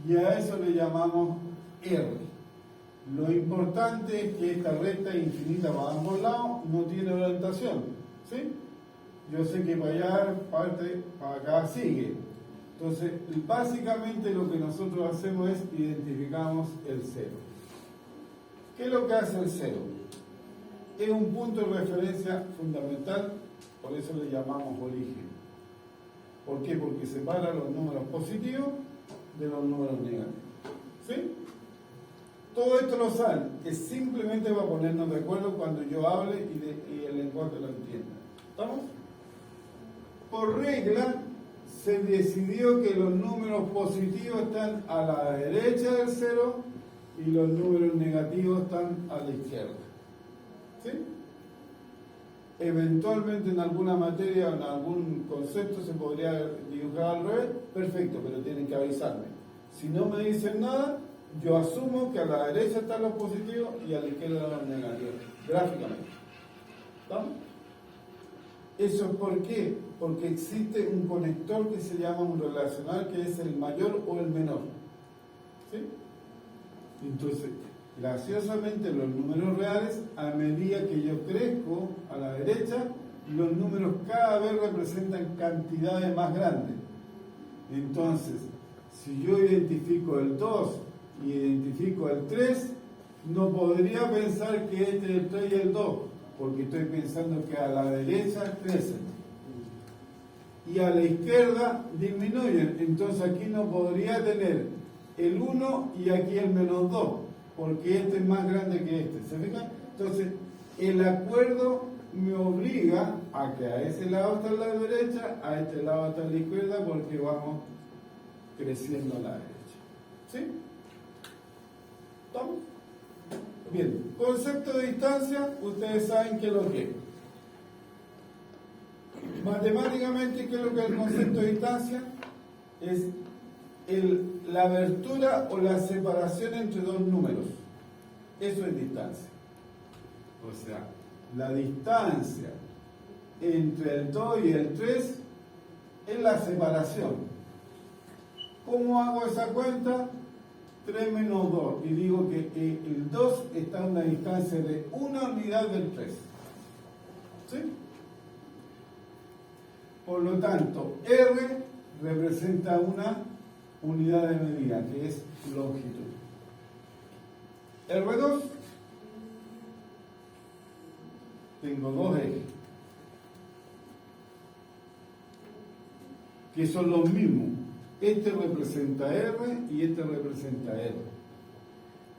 y a eso le llamamos R. Lo importante es que esta recta infinita para ambos lados no tiene orientación, ¿sí? Yo sé que para allá parte, para acá sigue. Entonces, básicamente lo que nosotros hacemos es identificamos el cero. ¿Qué es lo que hace el cero? Es un punto de referencia fundamental, por eso le llamamos origen. ¿Por qué? Porque separa los números positivos de los números negativos. ¿Sí? Todo esto lo saben, es simplemente para ponernos de acuerdo cuando yo hable y el lenguaje lo entienda. ¿Estamos? Por regla, se decidió que los números positivos están a la derecha del cero y los números negativos están a la izquierda. ¿Sí? Eventualmente en alguna materia o en algún concepto se podría dibujar al revés, perfecto, pero tienen que avisarme. Si no me dicen nada, yo asumo que a la derecha están los positivos y a la izquierda los negativos, gráficamente. ¿Estamos? ¿Eso por qué? Porque existe un conector que se llama un relacional, que es el mayor o el menor. ¿Sí? Entonces, graciosamente los números reales, a medida que yo crezco a la derecha, los números cada vez representan cantidades más grandes. Entonces, si yo identifico el 2 y identifico el 3, no podría pensar que este es el 3 y el 2, porque estoy pensando que a la derecha crecen y a la izquierda disminuyen. Entonces aquí no podría tener el 1 y aquí el menos 2, porque este es más grande que este. ¿Se fijan? Entonces, el acuerdo me obliga a que a ese lado está la derecha, a este lado está la izquierda, porque vamos creciendo a la derecha. ¿Sí? ¿Estamos? Bien, concepto de distancia, ustedes saben qué es lo que es. Matemáticamente, ¿qué es lo que es el concepto de distancia? Es la abertura o la separación entre dos números. Eso es distancia. O sea, la distancia entre el 2 y el 3 es la separación. ¿Cómo hago esa cuenta? 3 menos 2, y digo que el 2 está a una distancia de una unidad del 3. ¿Sí? Por lo tanto, R representa una unidad de medida, que es longitud. R2, tengo dos ejes, que son los mismos. Este representa R y este representa R.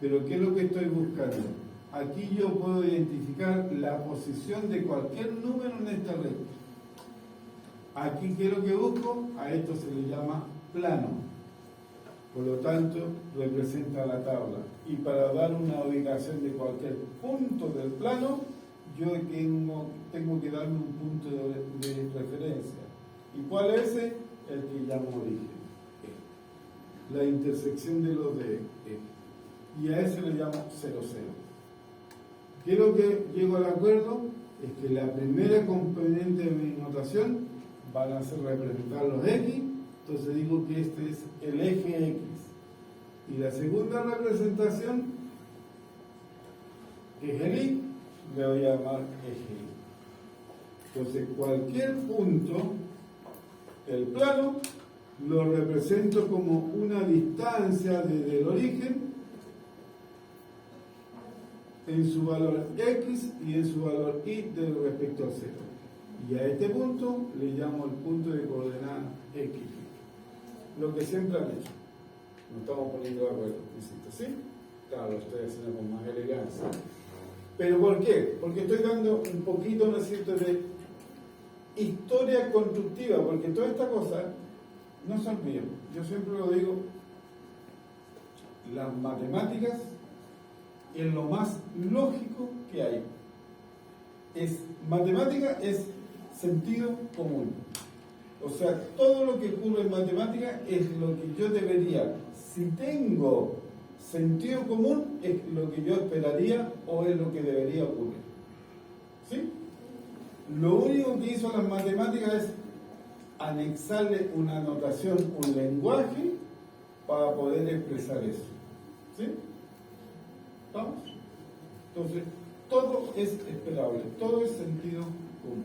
Pero ¿qué es lo que estoy buscando? Aquí yo puedo identificar la posición de cualquier número en esta recta. Aquí, ¿qué es lo que busco? A esto se le llama plano. Por lo tanto, representa la tabla. Y para dar una ubicación de cualquier punto del plano, yo tengo que darme un punto de referencia. ¿Y cuál es ese? El que llamo origen. La intersección de los de E. Y a ese le llamo 0, 0. ¿Qué es lo que llego al acuerdo? Es que la primera componente de mi notación van a ser representar los X, entonces digo que este es el eje X. Y la segunda representación, que es el Y, le voy a llamar eje Y. Entonces cualquier punto del plano lo represento como una distancia desde el origen en su valor x y en su valor y respecto al 0. Y a este punto le llamo el punto de coordenada x. Lo que siempre han hecho. Nos estamos poniendo de acuerdo, ¿sí? Claro, lo estoy haciendo con más elegancia. ¿Pero por qué? Porque estoy dando un poquito, ¿no es cierto?, de historia constructiva, porque toda esta cosa no son míos. Yo siempre lo digo, las matemáticas es lo más lógico que hay. Matemática es sentido común. O sea, todo lo que ocurre en matemática es lo que yo debería, si tengo sentido común, es lo que yo esperaría o es lo que debería ocurrir. ¿Sí? Lo único que hizo las matemáticas es anexarle una notación, un lenguaje para poder expresar eso. ¿Sí? ¿Vamos? Entonces, todo es esperable, todo es sentido común.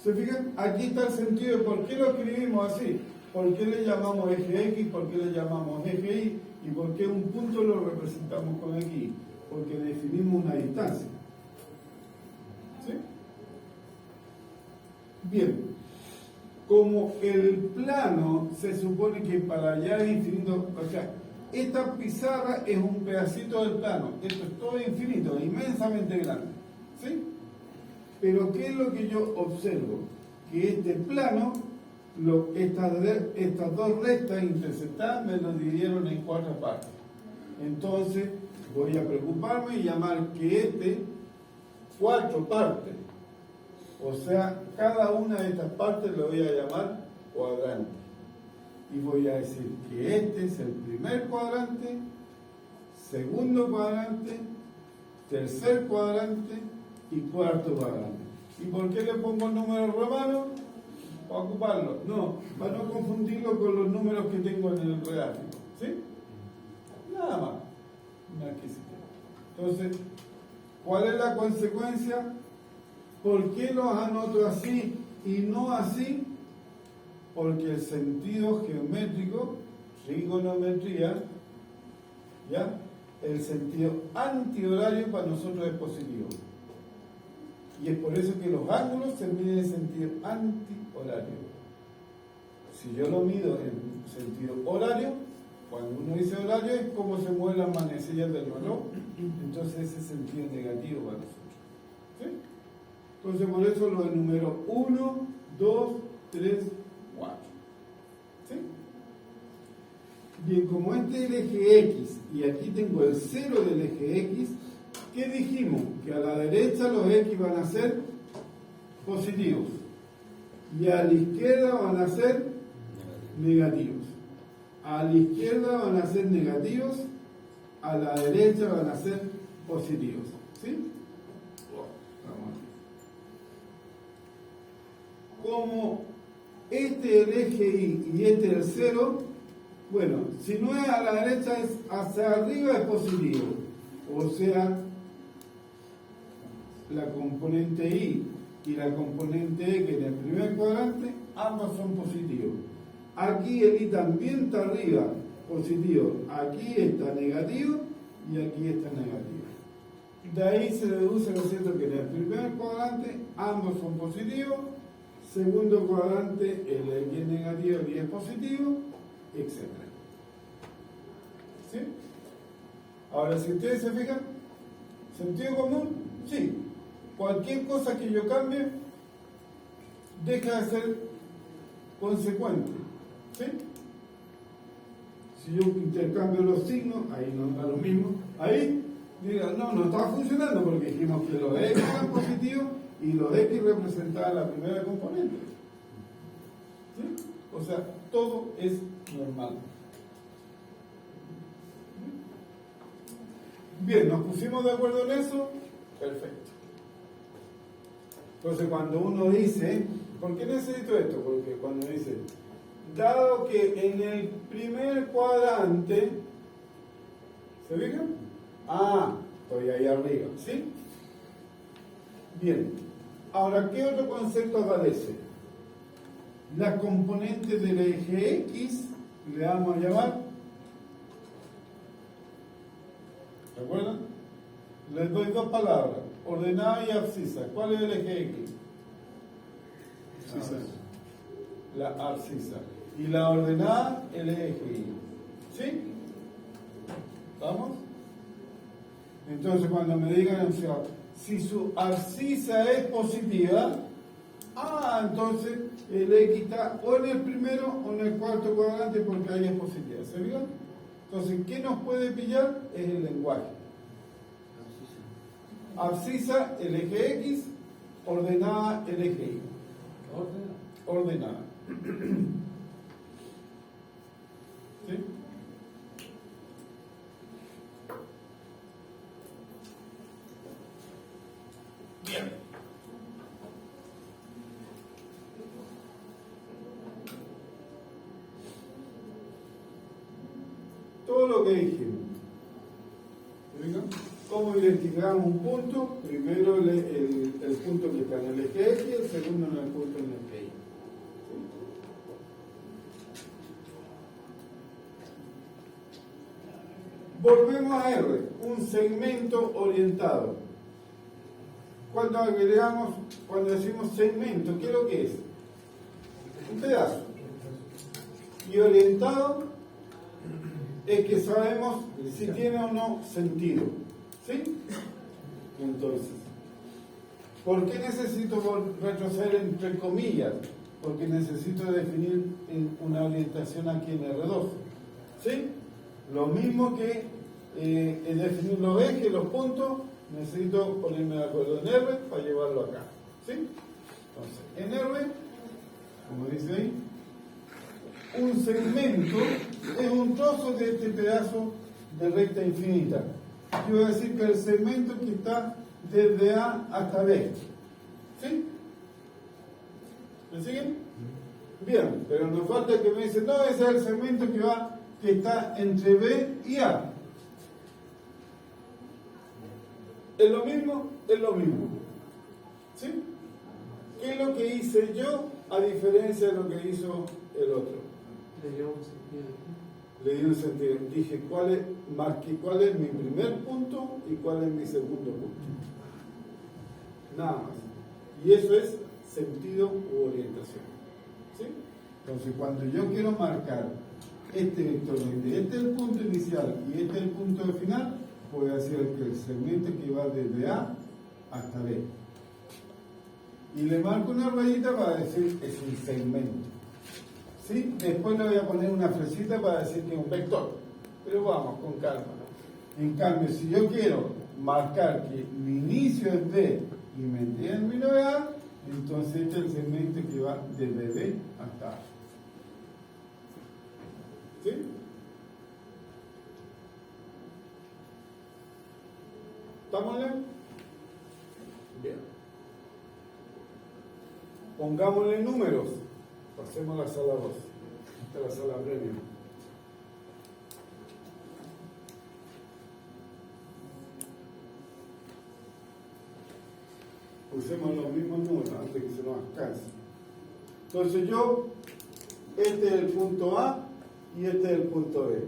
¿Se fijan? Aquí está el sentido de por qué lo escribimos así, por qué le llamamos eje X, por qué le llamamos eje Y y por qué un punto lo representamos con X, porque definimos una distancia. ¿Sí? Bien, como el plano se supone que para allá es infinito, o sea, esta pizarra es un pedacito del plano, esto es todo infinito, inmensamente grande, ¿sí? Pero ¿qué es lo que yo observo? Que este plano, estas dos rectas intersectadas me lo dividieron en 4 partes. Entonces voy a preocuparme y llamar que 4 partes. O sea, cada una de estas partes lo voy a llamar cuadrante. Y voy a decir que este es el primer cuadrante, segundo cuadrante, tercer cuadrante y cuarto cuadrante. ¿Y por qué le pongo el número romano? Para ocuparlo. No, para no confundirlo con los números que tengo en el gráfico. ¿Sí? Nada más. Una adquisición. Entonces, ¿cuál es la consecuencia? ¿Por qué los anoto así y no así? Porque el sentido geométrico, trigonometría, ¿ya? El sentido antihorario para nosotros es positivo. Y es por eso que los ángulos se miden en sentido antihorario. Si yo lo mido en sentido horario, cuando uno dice horario es como se mueven las manecillas del reloj, entonces ese es sentido negativo para nosotros. ¿Sí? Entonces por eso lo enumero 1, 2, 3, 4. ¿Sí? Bien, como este es el eje X y aquí tengo el 0 del eje X, ¿qué dijimos? Que a la derecha los X van a ser positivos y a la izquierda van a ser negativos. A la izquierda van a ser negativos, a la derecha van a ser positivos. ¿Sí? Como este es el eje Y y este es el 0, bueno, si no es a la derecha, es hacia arriba es positivo. O sea, la componente Y y la componente X en el primer cuadrante, ambos son positivos. Aquí el Y también está arriba, positivo. Aquí está negativo y aquí está negativo. De ahí se deduce, ¿no es cierto?, que en el primer cuadrante ambos son positivos, segundo cuadrante el X es negativo, el Y es positivo, etc. ¿Sí? Ahora, si ustedes se fijan, sentido común, sí. Cualquier cosa que yo cambie deja de ser consecuente. ¿Sí? Si yo intercambio los signos, ahí no da lo mismo. Ahí, diga, no está funcionando porque dijimos que los X eran positivos y los X representaban la primera componente. ¿Sí? O sea, todo es normal. Bien, ¿nos pusimos de acuerdo en eso? Perfecto. Entonces, cuando uno dice, ¿por qué necesito esto? Porque cuando dice, dado que en el primer cuadrante, ¿se fijan? Estoy ahí arriba, ¿sí? Bien. Ahora, ¿qué otro concepto aparece? la componente del eje X le vamos a llamar, ¿se acuerdan? Les doy dos palabras, ordenada y abscisa. ¿Cuál es el eje X? La abscisa. Y la ordenada, el eje Y. ¿Sí? ¿Vamos? Entonces cuando me digan, o sea, si su abscisa es positiva, entonces el X está o en el primero o en el cuarto cuadrante porque ahí es positiva. ¿Se vio? Entonces, ¿qué nos puede pillar? Es el lenguaje. Abscisa, el eje X, ordenada, el eje Y. Ordenada. ¿Sí? Bien. Todo lo que dijimos. ¿Sí? ¿Cómo identificamos un punto? Primero el punto que está en el eje X y el segundo en el punto en el eje Y. Volvemos a R, un segmento orientado. Cuando decimos segmento, ¿qué es lo que es? Un pedazo. Y orientado es que sabemos si tiene o no sentido. ¿Sí? Entonces, ¿por qué necesito retroceder entre comillas? Porque necesito definir una orientación aquí en R2. ¿Sí? Lo mismo que definir los ejes, los puntos, necesito ponerme de acuerdo en R para llevarlo acá. ¿Sí? Entonces, en R, como dice ahí, un segmento es un trozo de este pedazo de recta infinita. Yo voy a decir que el segmento que está desde A hasta B. ¿Sí? ¿Me siguen? Bien, pero nos falta que me dicen, no, ese es el segmento que está entre B y A. ¿Es lo mismo? Es lo mismo. ¿Sí? ¿Qué es lo que hice yo a diferencia de lo que hizo el otro? Le dio un sentido. Le di un sentido. Dije, marqué cuál es mi primer punto y cuál es mi segundo punto. Nada más. Y eso es sentido u orientación. ¿Sí? Entonces, cuando yo quiero marcar este vector, este es el punto inicial y este es el punto final, puede decir que el segmento que va desde A hasta B. Y le marco una rayita para decir es un segmento. ¿Sí? Después le voy a poner una flecita para decir que es un vector. Pero vamos, con calma. En cambio, si yo quiero marcar que mi inicio es B y mi término es A, entonces este es el segmento que va desde B hasta A. ¿Sí? ¿Estámosle? Bien. Pongámosle números. Pasemos a la sala 2. Esta es la sala premium. Usemos los mismos números antes que se nos alcance. Entonces este es el punto A y este es el punto B.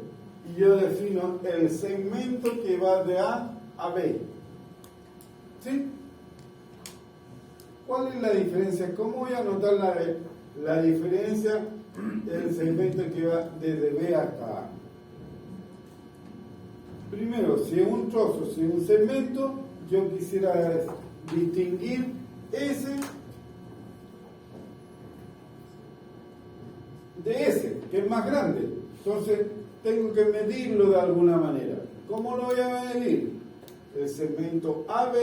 Y yo defino el segmento que va de A a B. ¿Sí? ¿Cuál es la diferencia? ¿Cómo voy a notar la diferencia del segmento que va desde B hasta A? Primero, si es un trozo, si es un segmento, yo quisiera distinguir ese de ese, que es más grande. Entonces, tengo que medirlo de alguna manera. ¿Cómo lo voy a medir? El segmento AB,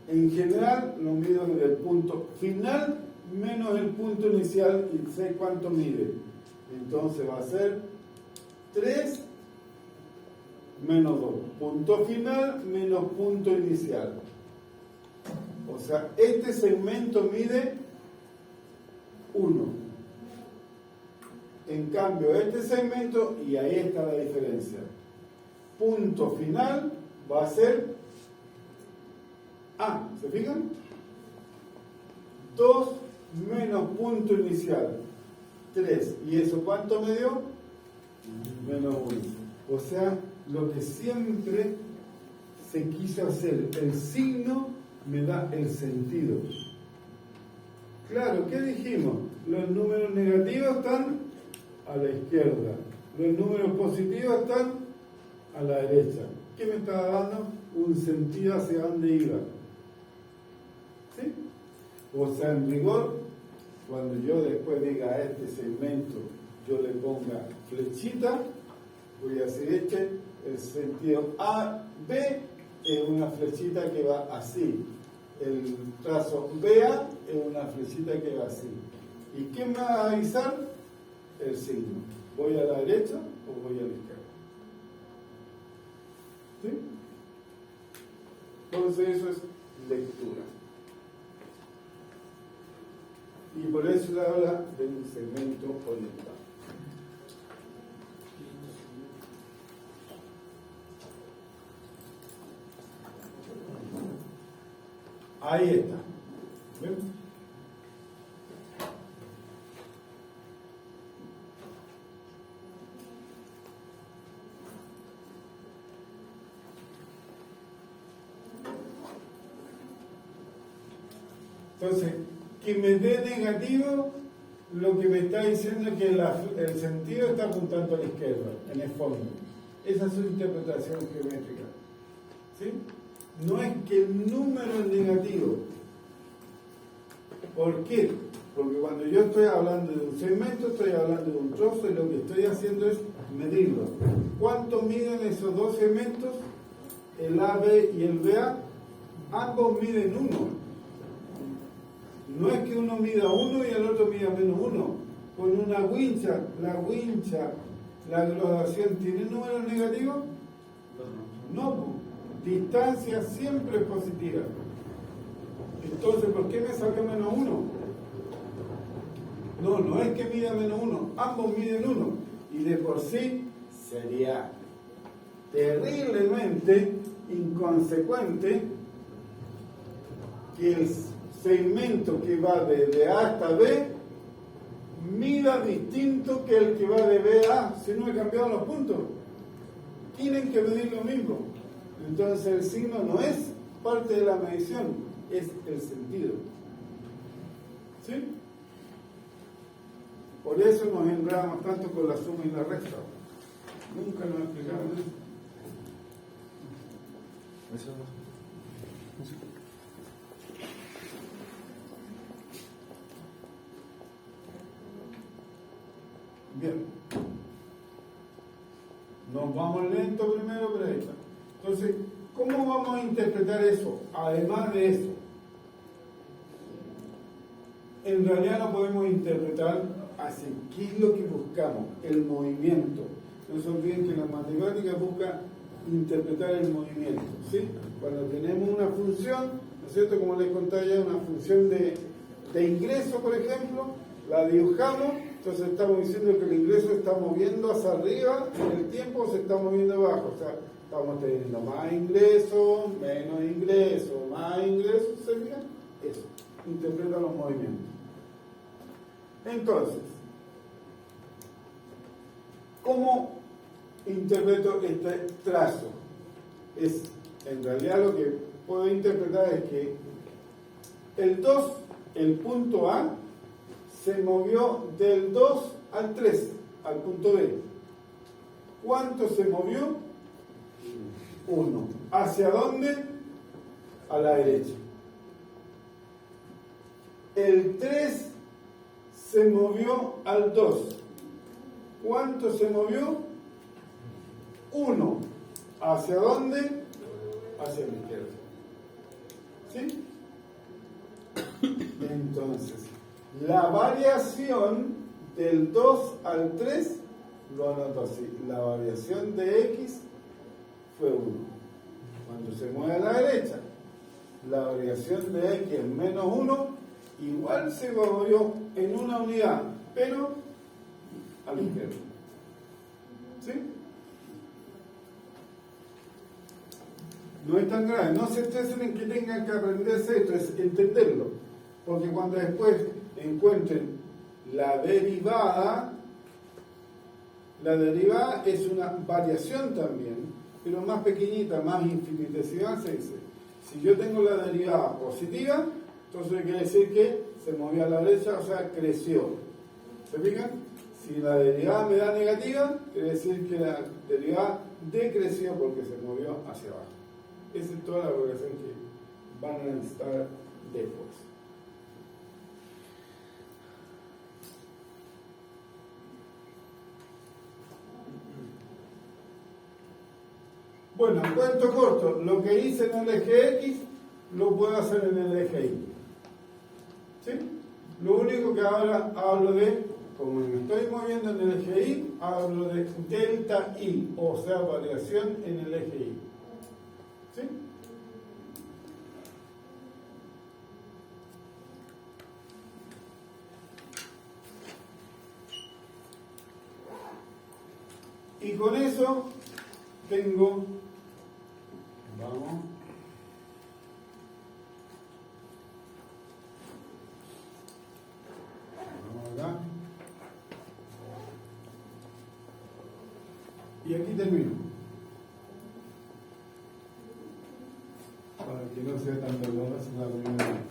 en general, lo mido desde el punto final menos el punto inicial y sé cuánto mide. Entonces va a ser 3 menos 2. Punto final menos punto inicial. O sea, este segmento mide 1. En cambio, este segmento, y ahí está la diferencia, punto final va a ser A. ¿Se fijan? 2 menos punto inicial. 3. ¿Y eso cuánto me dio? Menos 1. O sea, lo que siempre se quiso hacer, el signo me da el sentido. Claro, ¿qué dijimos? Los números negativos están a la izquierda, los números positivos están a la derecha. ¿Qué me estaba dando? Un sentido hacia dónde iba. ¿Sí? O sea, en rigor, cuando yo después diga a este segmento, yo le ponga flechita, voy a decir que el sentido A, B es una flechita que va así. El trazo BA es una flechita que va así. ¿Y qué me va a avisar? El signo. ¿Voy a la derecha o voy a la izquierda? ¿Sí? Entonces eso es lectura. Y por eso le habla de un segmento oriental. Ahí está. ¿Ven? Entonces, que me dé negativo, lo que me está diciendo es que el sentido está apuntando a la izquierda, en el fondo. Esa es su interpretación geométrica. ¿Sí? No es que el número es negativo. ¿Por qué? Porque cuando yo estoy hablando de un segmento, estoy hablando de un trozo y lo que estoy haciendo es medirlo. ¿Cuánto miden esos dos segmentos? El AB y el BA. Ambos miden 1. No es que uno mida 1 y el otro mida menos 1. Con una wincha, la graduación, ¿tiene números negativos? No. Distancia siempre es positiva. Entonces, ¿por qué me salió menos 1? No es que mida menos 1, ambos miden 1. Y de por sí sería terriblemente inconsecuente que el segmento que va desde A hasta B mida distinto que el que va de B a A, si no he cambiado los puntos. Tienen que medir lo mismo. Entonces el signo no es parte de la medición, es el sentido. ¿Sí? Por eso nos enredamos tanto con la suma y la resta. Nunca nos explicaron eso. Bien. Nos vamos lento primero, pero ahí está. Entonces, ¿cómo vamos a interpretar eso? Además de eso, en realidad no podemos interpretar así. ¿Qué es lo que buscamos? El movimiento. No se olviden que la matemática busca interpretar el movimiento. ¿Sí? Cuando tenemos una función, ¿no es cierto? Como les contaba ya, una función de ingreso, por ejemplo, la dibujamos, entonces estamos diciendo que el ingreso se está moviendo hacia arriba en el tiempo, se está moviendo abajo. O sea, estamos teniendo más ingreso, menos ingreso, más ingreso, sería eso. Interpreta los movimientos. Entonces, ¿cómo interpreto este trazo? En realidad lo que puedo interpretar es que el 2, el punto A, se movió del 2 al 3, al punto B. ¿Cuánto se movió? 1. ¿Hacia dónde? A la derecha. El 3 se movió al 2. ¿Cuánto se movió? 1. ¿Hacia dónde? Hacia la izquierda. ¿Sí? Entonces, la variación del 2 al 3 lo anoto así. La variación de X fue 1. Cuando se mueve a la derecha, la variación de X es menos 1, igual se movió en una unidad, pero a la izquierda. ¿Sí? No es tan grave, no se estresen en que tengan que aprenderse esto, es entenderlo. Porque cuando después encuentren La derivada es una variación también, pero más pequeñita, más infinitesimal se dice. Si yo tengo la derivada positiva, entonces quiere decir que se movió a la derecha, o sea, creció. ¿Se fijan? Si la derivada me da negativa, quiere decir que la derivada decreció porque se movió hacia abajo. Esa es toda la relación que van a necesitar después. Bueno, cuento corto, lo que hice en el eje X lo puedo hacer en el eje Y. ¿Sí? Lo único que ahora hablo de, como me estoy moviendo en el eje Y, hablo de delta Y, o sea, variación en el eje Y. ¿Sí? Y con eso tengo, vamos, acá, y aquí termino, para que no sea tan dolorosa la primera vez.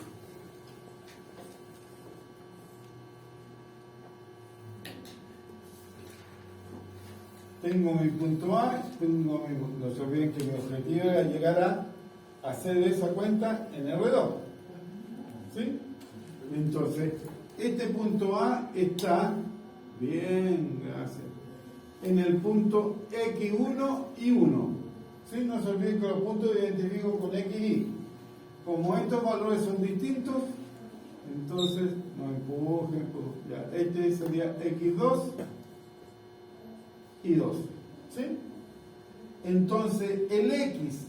Tengo mi punto A, no se olviden que mi objetivo era llegar a hacer esa cuenta en R2. ¿Sí? Entonces, este punto A está, bien, gracias, en el punto X1 y 1. ¿Sí? No se olviden que los puntos identifico con X y Y. Como estos valores son distintos, entonces no empujen, ya, este sería X2 y 2, ¿sí? Entonces el X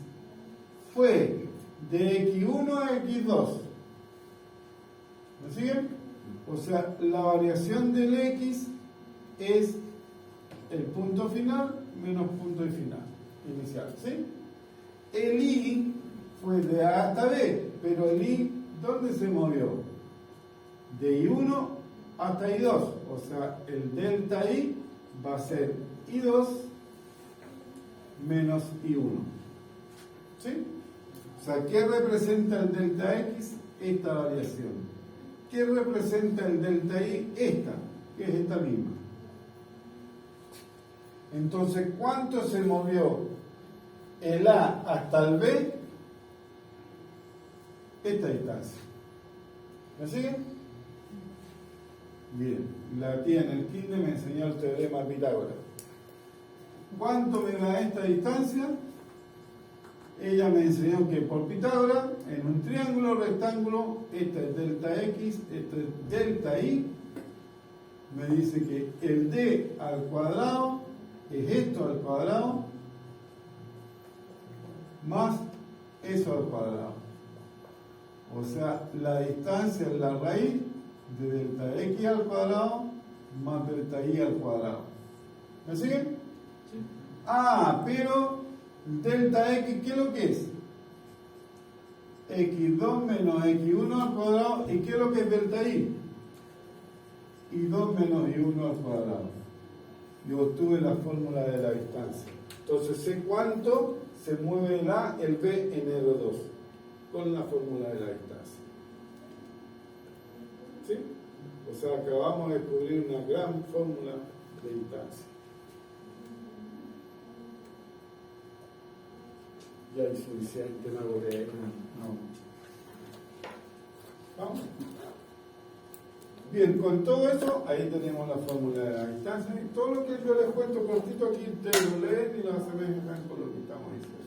fue de X1 a X2, ¿me siguen? O sea, la variación del X es el punto final menos punto inicial, ¿sí? El Y fue de A hasta B, pero el Y, ¿dónde se movió? De I1 hasta I2, o sea, el delta I va a ser I2 menos I1. ¿Sí? O sea, ¿qué representa el delta X? Esta variación. ¿Qué representa el delta Y? Esta, que es esta misma. Entonces, ¿cuánto se movió el A hasta el B? Esta distancia. ¿Me siguen? Bien, la tía en el kinder me enseñó el teorema de Pitágoras. ¿Cuánto me da esta distancia? Ella me enseñó que por Pitágoras, en un triángulo rectángulo, esta es delta X, esta es delta Y, me dice que el D al cuadrado es esto al cuadrado más eso al cuadrado. O sea, la distancia es la raíz de delta X al cuadrado más delta Y al cuadrado. ¿Me siguen? Sí. Ah, pero delta X, ¿qué es lo que es? X2 menos X1 al cuadrado. ¿Y qué es lo que es delta Y? Y2 menos Y1 al cuadrado. Yo obtuve la fórmula de la distancia. Entonces sé cuánto se mueve el A, el B en R2 con la fórmula de la distancia. ¿Sí? O sea, acabamos de descubrir una gran fórmula de distancia. Ya hay suficiente, me agoté. No. ¿Vamos? Bien, con todo eso, ahí tenemos la fórmula de la distancia. Y todo lo que yo les cuento cortito aquí, ustedes lo leen y lo asemejan con lo que estamos diciendo.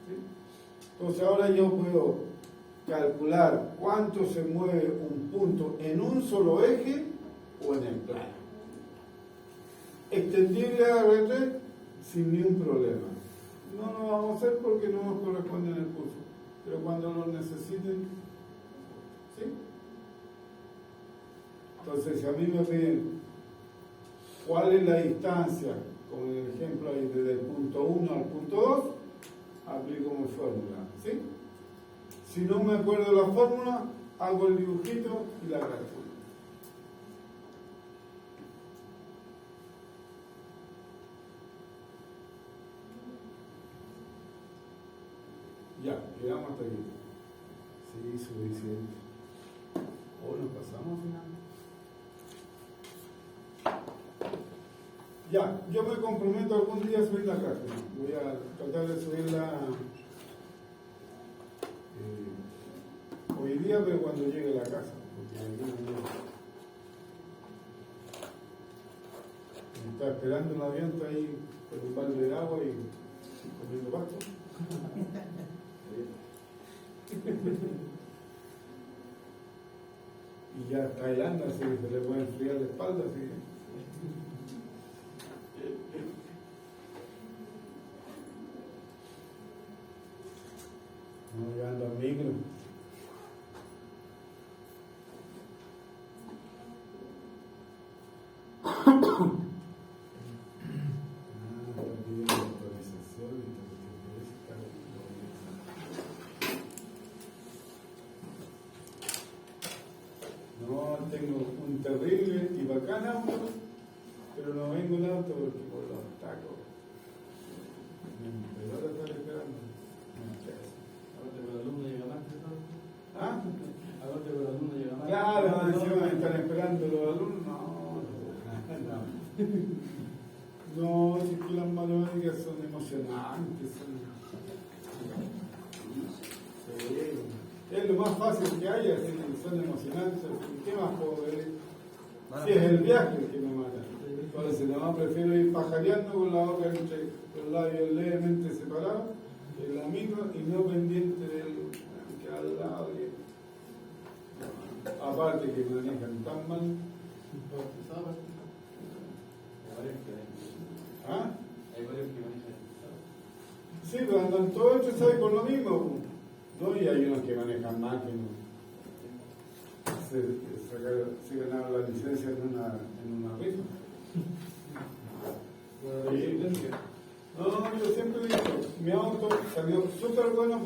¿Sí? Entonces ahora yo puedo calcular cuánto se mueve un punto en un solo eje o en el plano. Extendible a R3 sin ningún problema. No lo vamos a hacer porque no nos corresponde en el curso, pero cuando lo necesiten, ¿sí? Entonces, si a mí me piden cuál es la distancia, como en el ejemplo ahí, desde el punto 1 al punto 2, aplico mi fórmula, ¿sí? Si no me acuerdo la fórmula, hago el dibujito y la calculo. Ya, llegamos hasta aquí. Sí, suficiente. O nos pasamos final. Ya, yo me comprometo algún día a subir la caja. Voy a tratar de subirla hoy día, pero cuando llegue a la casa. Porque me está esperando un avión ahí con un balde de agua y comiendo pasto. Y ya está helando, así que se le puede enfriar la espalda. Así que... No, llegando al micro. No, tengo un terrible y bacán auto, pero no vengo en auto porque por los tacos. Pero ahora están esperando. ¿Ah? Claro, encima me están esperando los alumnos. No, si es que las matemáticas son emocionantes. Sí. Es lo más fácil que hay, así que son emocionantes. ¿Qué más puedo ver? Si es el viaje el que me mata. Entonces, no, prefiero ir pajareando con la boca entre los labios levemente separados, el amigo, y no pendiente del que al lado. Aparte que manejan tan mal. ¿Ah? Sí, pero andan todos estresados por lo mismo, ¿no? Y hay unos que manejan mal, que no. Se ganaron la licencia en una rifa. No, yo siempre digo, mi auto salió súper bueno.